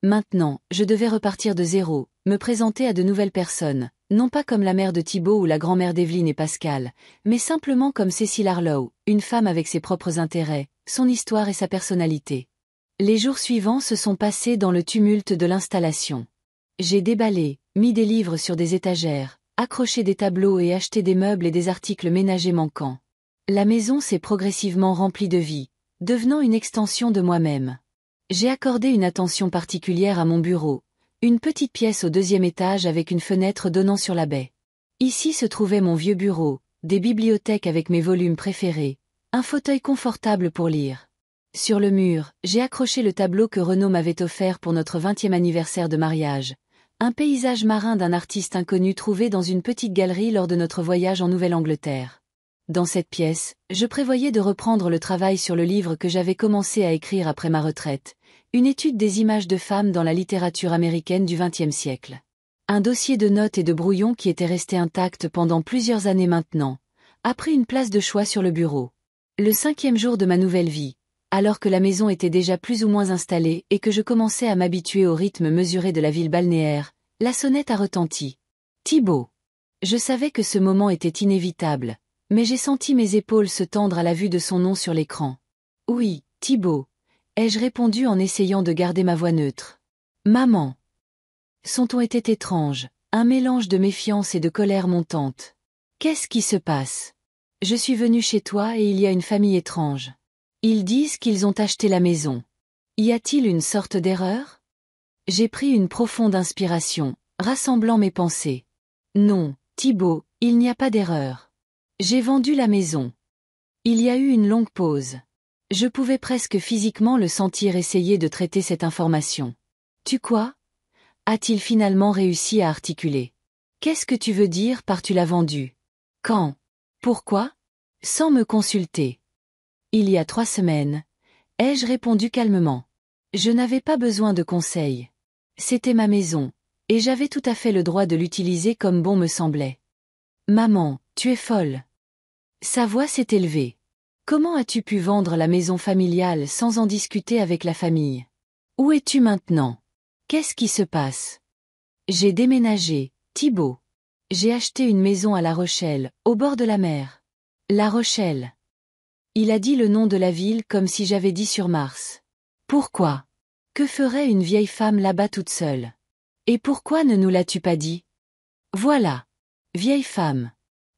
Speaker 1: Maintenant, je devais repartir de zéro, me présenter à de nouvelles personnes, non pas comme la mère de Thibaut ou la grand-mère d'Evelyne et Pascal, mais simplement comme Cécile Harlow, une femme avec ses propres intérêts, son histoire et sa personnalité. Les jours suivants se sont passés dans le tumulte de l'installation. J'ai déballé, mis des livres sur des étagères, accroché des tableaux et acheté des meubles et des articles ménagers manquants. La maison s'est progressivement remplie de vie, devenant une extension de moi-même. J'ai accordé une attention particulière à mon bureau, une petite pièce au 2e étage avec une fenêtre donnant sur la baie. Ici se trouvait mon vieux bureau, des bibliothèques avec mes volumes préférés, un fauteuil confortable pour lire. Sur le mur, j'ai accroché le tableau que Renaud m'avait offert pour notre 20e anniversaire de mariage, un paysage marin d'un artiste inconnu trouvé dans une petite galerie lors de notre voyage en Nouvelle-Angleterre. Dans cette pièce, je prévoyais de reprendre le travail sur le livre que j'avais commencé à écrire après ma retraite, une étude des images de femmes dans la littérature américaine du XXe siècle. Un dossier de notes et de brouillons qui était resté intact pendant plusieurs années maintenant, a pris une place de choix sur le bureau. Le 5e jour de ma nouvelle vie, alors que la maison était déjà plus ou moins installée et que je commençais à m'habituer au rythme mesuré de la ville balnéaire, la sonnette a retenti. Thibaut. Je savais que ce moment était inévitable, mais j'ai senti mes épaules se tendre à la vue de son nom sur l'écran. Oui, Thibaut, ai-je répondu en essayant de garder ma voix neutre. Maman. Son ton était étrange, un mélange de méfiance et de colère montante. Qu'est-ce qui se passe? Je suis venue chez toi et il y a une famille étrange. Ils disent qu'ils ont acheté la maison. Y a-t-il une sorte d'erreur? J'ai pris une profonde inspiration, rassemblant mes pensées. Non, Thibaut, il n'y a pas d'erreur. J'ai vendu la maison. Il y a eu une longue pause. Je pouvais presque physiquement le sentir essayer de traiter cette information. Tu quoi? A-t-il finalement réussi à articuler? Qu'est-ce que tu veux dire par tu l'as vendu? Quand? Pourquoi? Sans me consulter. Il y a 3 semaines, ai-je répondu calmement. Je n'avais pas besoin de conseils. C'était ma maison, et j'avais tout à fait le droit de l'utiliser comme bon me semblait. Maman, tu es folle. Sa voix s'est élevée. Comment as-tu pu vendre la maison familiale sans en discuter avec la famille? Où es-tu maintenant? Qu'est-ce qui se passe? J'ai déménagé, Thibaut. J'ai acheté une maison à La Rochelle, au bord de la mer. La Rochelle. Il a dit le nom de la ville comme si j'avais dit sur Mars. Pourquoi? Que ferait une vieille femme là-bas toute seule? Et pourquoi ne nous l'as-tu pas dit? Voilà. Vieille femme.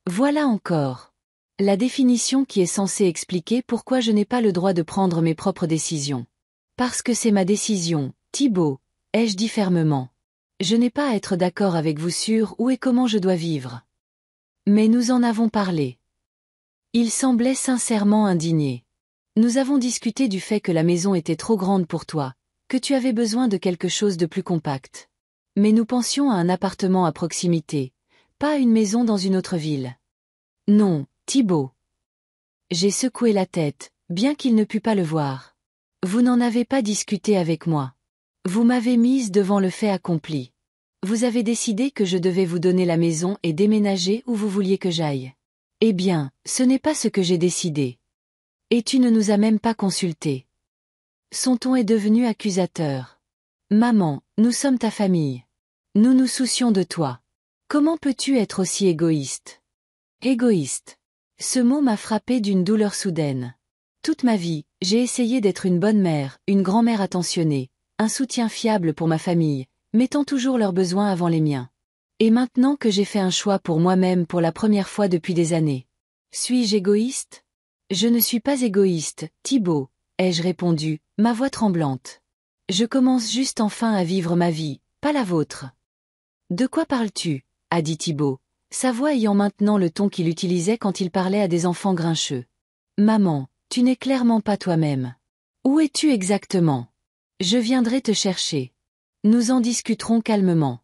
Speaker 1: Voilà encore. La définition qui est censée expliquer pourquoi je n'ai pas le droit de prendre mes propres décisions. Parce que c'est ma décision, Thibaut, ai-je dit fermement. Je n'ai pas à être d'accord avec vous sur où et comment je dois vivre. Mais nous en avons parlé. Il semblait sincèrement indigné. Nous avons discuté du fait que la maison était trop grande pour toi, que tu avais besoin de quelque chose de plus compact. Mais nous pensions à un appartement à proximité, pas à une maison dans une autre ville. Non, Thibaut. J'ai secoué la tête, bien qu'il ne pût pas le voir. Vous n'en avez pas discuté avec moi. Vous m'avez mise devant le fait accompli. Vous avez décidé que je devais vous donner la maison et déménager où vous vouliez que j'aille. Eh bien, ce n'est pas ce que j'ai décidé. Et tu ne nous as même pas consultés. Son ton est devenu accusateur. Maman, nous sommes ta famille. Nous nous soucions de toi. Comment peux-tu être aussi égoïste? Égoïste. Ce mot m'a frappé d'une douleur soudaine. Toute ma vie, j'ai essayé d'être une bonne mère, une grand-mère attentionnée, un soutien fiable pour ma famille, mettant toujours leurs besoins avant les miens. Et maintenant que j'ai fait un choix pour moi-même pour la première fois depuis des années. Suis-je égoïste? Je ne suis pas égoïste, Thibaut, ai-je répondu, ma voix tremblante. Je commence juste enfin à vivre ma vie, pas la vôtre. De quoi parles-tu? A dit Thibaut, sa voix ayant maintenant le ton qu'il utilisait quand il parlait à des enfants grincheux. Maman, tu n'es clairement pas toi-même. Où es-tu exactement? Je viendrai te chercher. Nous en discuterons calmement.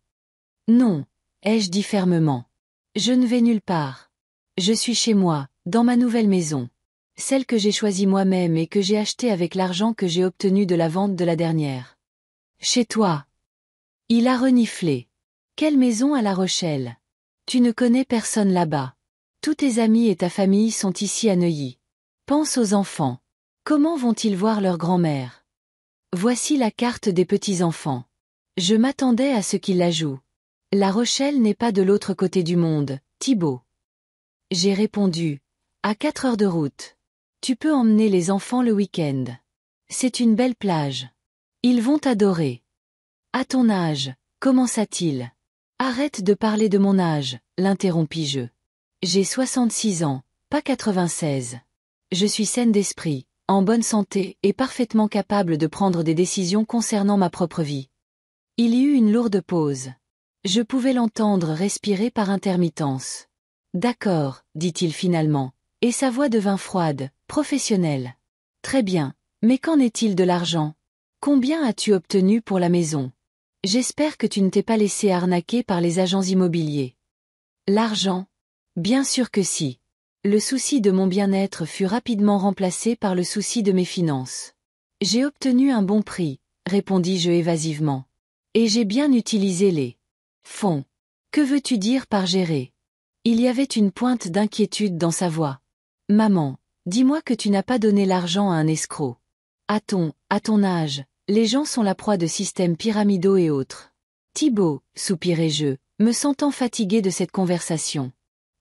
Speaker 1: Non, ai-je dit fermement. Je ne vais nulle part. Je suis chez moi, dans ma nouvelle maison. Celle que j'ai choisie moi-même et que j'ai achetée avec l'argent que j'ai obtenu de la vente de la dernière. Chez toi. Il a reniflé. Quelle maison à La Rochelle? Tu ne connais personne là-bas. Tous tes amis et ta famille sont ici à Neuilly. Pense aux enfants. Comment vont-ils voir leur grand-mère? Voici la carte des petits-enfants. Je m'attendais à ce qu'il la joue. La Rochelle n'est pas de l'autre côté du monde, Thibaut. J'ai répondu. À 4 heures de route. Tu peux emmener les enfants le week-end. C'est une belle plage. Ils vont adorer. À ton âge, commença-t-il. Arrête de parler de mon âge, l'interrompis-je. J'ai 66 ans, pas 96. Je suis saine d'esprit, en bonne santé et parfaitement capable de prendre des décisions concernant ma propre vie. Il y eut une lourde pause. Je pouvais l'entendre respirer par intermittence. D'accord, dit-il finalement, et sa voix devint froide, professionnelle. Très bien, mais qu'en est-il de l'argent? Combien as-tu obtenu pour la maison? J'espère que tu ne t'es pas laissé arnaquer par les agents immobiliers. L'argent? Bien sûr que si. Le souci de mon bien-être fut rapidement remplacé par le souci de mes finances. J'ai obtenu un bon prix, répondis-je évasivement. Et j'ai bien utilisé les fonds. Que veux-tu dire par gérer? Il y avait une pointe d'inquiétude dans sa voix. Maman, dis-moi que tu n'as pas donné l'argent à un escroc. À ton âge, les gens sont la proie de systèmes pyramidaux et autres. Thibaut, soupirai-je, me sentant fatigué de cette conversation.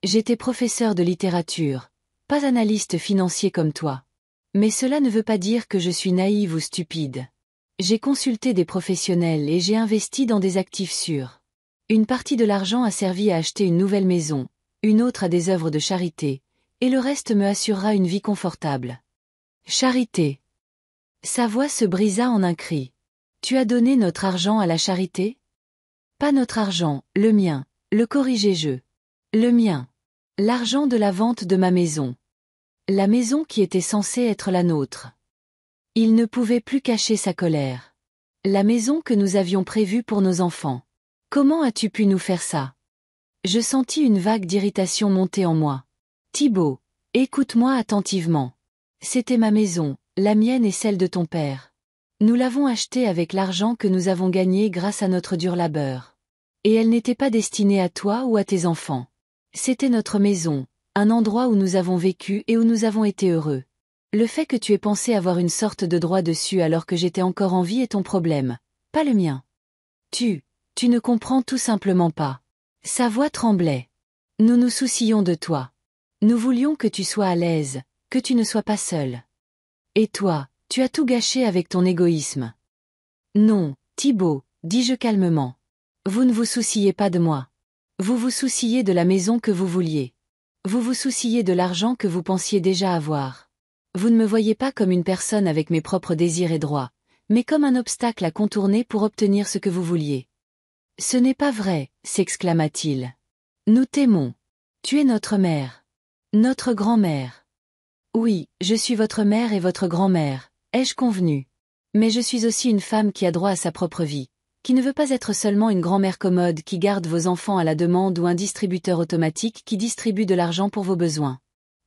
Speaker 1: J'étais professeur de littérature, pas analyste financier comme toi. Mais cela ne veut pas dire que je suis naïve ou stupide. J'ai consulté des professionnels et j'ai investi dans des actifs sûrs. Une partie de l'argent a servi à acheter une nouvelle maison, une autre à des œuvres de charité, et le reste me assurera une vie confortable. Charité. Sa voix se brisa en un cri. Tu as donné notre argent à la charité? Pas notre argent, le mien, le corrigeai-je. Le mien. L'argent de la vente de ma maison. La maison qui était censée être la nôtre. Il ne pouvait plus cacher sa colère. La maison que nous avions prévue pour nos enfants. Comment as-tu pu nous faire ça? Je sentis une vague d'irritation monter en moi. Thibaut, écoute-moi attentivement. C'était ma maison, la mienne et celle de ton père. Nous l'avons achetée avec l'argent que nous avons gagné grâce à notre dur labeur. Et elle n'était pas destinée à toi ou à tes enfants. C'était notre maison, un endroit où nous avons vécu et où nous avons été heureux. Le fait que tu aies pensé avoir une sorte de droit dessus alors que j'étais encore en vie est ton problème, pas le mien. Tu ne comprends tout simplement pas. Sa voix tremblait. Nous nous soucions de toi. Nous voulions que tu sois à l'aise, que tu ne sois pas seul. Et toi, tu as tout gâché avec ton égoïsme. Non, Thibaut, dis-je calmement. Vous ne vous souciez pas de moi. Vous vous souciez de la maison que vous vouliez. Vous vous souciez de l'argent que vous pensiez déjà avoir. Vous ne me voyez pas comme une personne avec mes propres désirs et droits, mais comme un obstacle à contourner pour obtenir ce que vous vouliez. Ce n'est pas vrai, s'exclama-t-il. Nous t'aimons. Tu es notre mère. Notre grand-mère. Oui, je suis votre mère et votre grand-mère, ai-je convenu. Mais je suis aussi une femme qui a droit à sa propre vie, qui ne veut pas être seulement une grand-mère commode qui garde vos enfants à la demande ou un distributeur automatique qui distribue de l'argent pour vos besoins.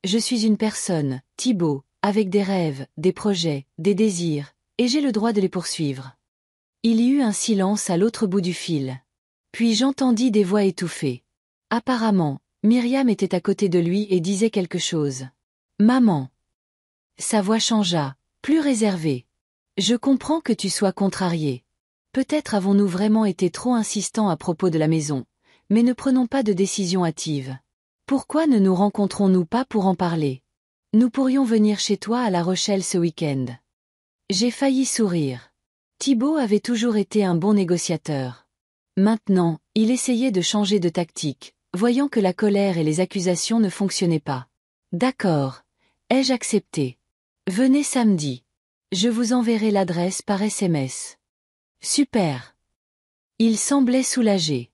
Speaker 1: Je suis une personne, Thibaut, avec des rêves, des projets, des désirs, et j'ai le droit de les poursuivre. Il y eut un silence à l'autre bout du fil. Puis j'entendis des voix étouffées. Apparemment, Myriam était à côté de lui et disait quelque chose. Maman. Sa voix changea, plus réservée. Je comprends que tu sois contrariée. Peut-être avons-nous vraiment été trop insistants à propos de la maison, mais ne prenons pas de décision hâtive. Pourquoi ne nous rencontrons-nous pas pour en parler? Nous pourrions venir chez toi à La Rochelle ce week-end. J'ai failli sourire. Thibaut avait toujours été un bon négociateur. Maintenant, il essayait de changer de tactique, voyant que la colère et les accusations ne fonctionnaient pas. D'accord. Ai-je accepté? Venez samedi. Je vous enverrai l'adresse par SMS. Super. Il semblait soulagé.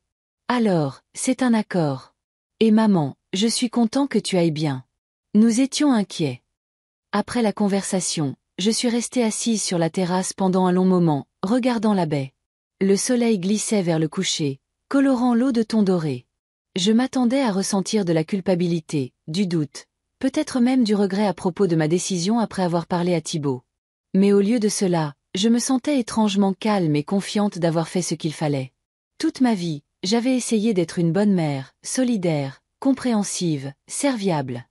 Speaker 1: Alors, c'est un accord. Et maman, je suis content que tu ailles bien. Nous étions inquiets. Après la conversation, je suis restée assise sur la terrasse pendant un long moment, regardant la baie. Le soleil glissait vers le coucher, colorant l'eau de ton doré. Je m'attendais à ressentir de la culpabilité, du doute, peut-être même du regret à propos de ma décision après avoir parlé à Thibaut. Mais au lieu de cela, je me sentais étrangement calme et confiante d'avoir fait ce qu'il fallait. Toute ma vie, j'avais essayé d'être une bonne mère, solidaire, compréhensive, serviable.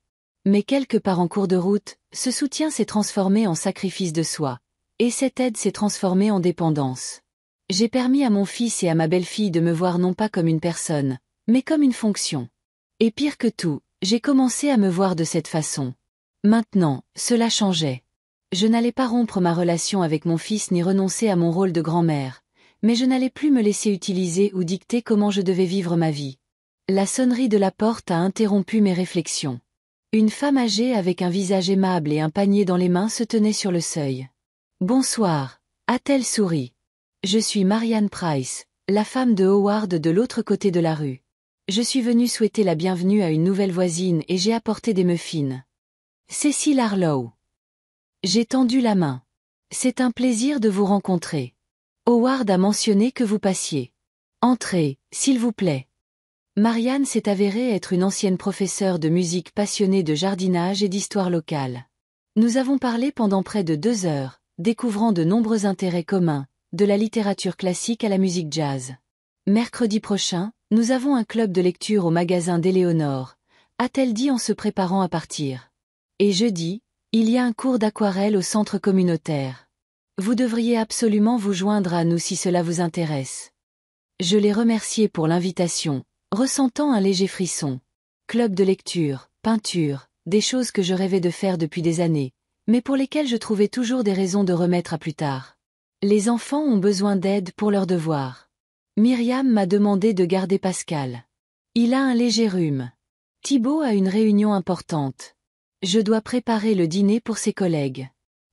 Speaker 1: Mais quelque part en cours de route, ce soutien s'est transformé en sacrifice de soi, et cette aide s'est transformée en dépendance. J'ai permis à mon fils et à ma belle-fille de me voir non pas comme une personne, mais comme une fonction. Et pire que tout, j'ai commencé à me voir de cette façon. Maintenant, cela changeait. Je n'allais pas rompre ma relation avec mon fils ni renoncer à mon rôle de grand-mère, mais je n'allais plus me laisser utiliser ou dicter comment je devais vivre ma vie. La sonnerie de la porte a interrompu mes réflexions. Une femme âgée avec un visage aimable et un panier dans les mains se tenait sur le seuil. « Bonsoir », a-t-elle souri. « Je suis Marianne Price, la femme de Howard de l'autre côté de la rue. Je suis venue souhaiter la bienvenue à une nouvelle voisine et j'ai apporté des muffins. » Cécile Harlow. J'ai tendu la main. « C'est un plaisir de vous rencontrer. Howard a mentionné que vous passiez. Entrez, s'il vous plaît. » Marianne s'est avérée être une ancienne professeure de musique passionnée de jardinage et d'histoire locale. Nous avons parlé pendant près de 2 heures, découvrant de nombreux intérêts communs, de la littérature classique à la musique jazz. Mercredi prochain, nous avons un club de lecture au magasin d'Éléonore, a-t-elle dit en se préparant à partir. Et jeudi, il y a un cours d'aquarelle au centre communautaire. Vous devriez absolument vous joindre à nous si cela vous intéresse. Je l'ai remercié pour l'invitation, ressentant un léger frisson. Club de lecture, peinture, des choses que je rêvais de faire depuis des années, mais pour lesquelles je trouvais toujours des raisons de remettre à plus tard. Les enfants ont besoin d'aide pour leurs devoirs. Myriam m'a demandé de garder Pascal. Il a un léger rhume. Thibaut a une réunion importante. Je dois préparer le dîner pour ses collègues.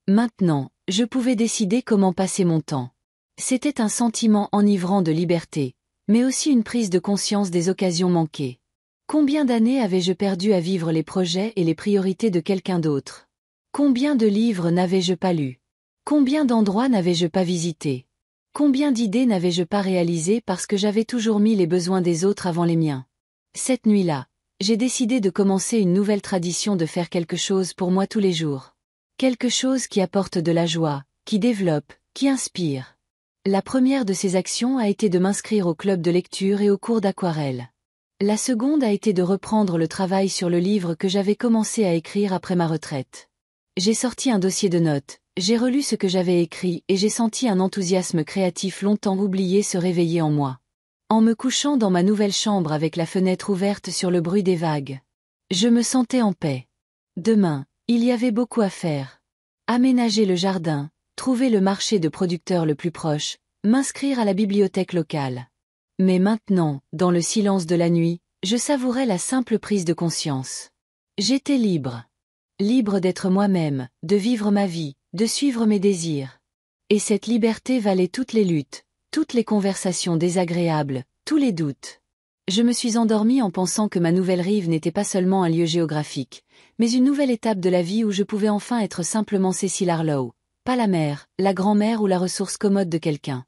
Speaker 1: Maintenant, je pouvais décider comment passer mon temps. C'était un sentiment enivrant de liberté, mais aussi une prise de conscience des occasions manquées. Combien d'années avais-je perdu à vivre les projets et les priorités de quelqu'un d'autre? Combien de livres n'avais-je pas lus? Combien d'endroits n'avais-je pas visités? Combien d'idées n'avais-je pas réalisées parce que j'avais toujours mis les besoins des autres avant les miens? Cette nuit-là, j'ai décidé de commencer une nouvelle tradition de faire quelque chose pour moi tous les jours. Quelque chose qui apporte de la joie, qui développe, qui inspire. La première de ces actions a été de m'inscrire au club de lecture et au cours d'aquarelle. La seconde a été de reprendre le travail sur le livre que j'avais commencé à écrire après ma retraite. J'ai sorti un dossier de notes, j'ai relu ce que j'avais écrit et j'ai senti un enthousiasme créatif longtemps oublié se réveiller en moi. En me couchant dans ma nouvelle chambre avec la fenêtre ouverte sur le bruit des vagues, je me sentais en paix. Demain, il y avait beaucoup à faire. Aménager le jardin, trouver le marché de producteurs le plus proche, m'inscrire à la bibliothèque locale. Mais maintenant, dans le silence de la nuit, je savourais la simple prise de conscience. J'étais libre. Libre d'être moi-même, de vivre ma vie, de suivre mes désirs. Et cette liberté valait toutes les luttes, toutes les conversations désagréables, tous les doutes. Je me suis endormie en pensant que ma nouvelle rive n'était pas seulement un lieu géographique, mais une nouvelle étape de la vie où je pouvais enfin être simplement Cécile Harlow, pas la mère, la grand-mère ou la ressource commode de quelqu'un.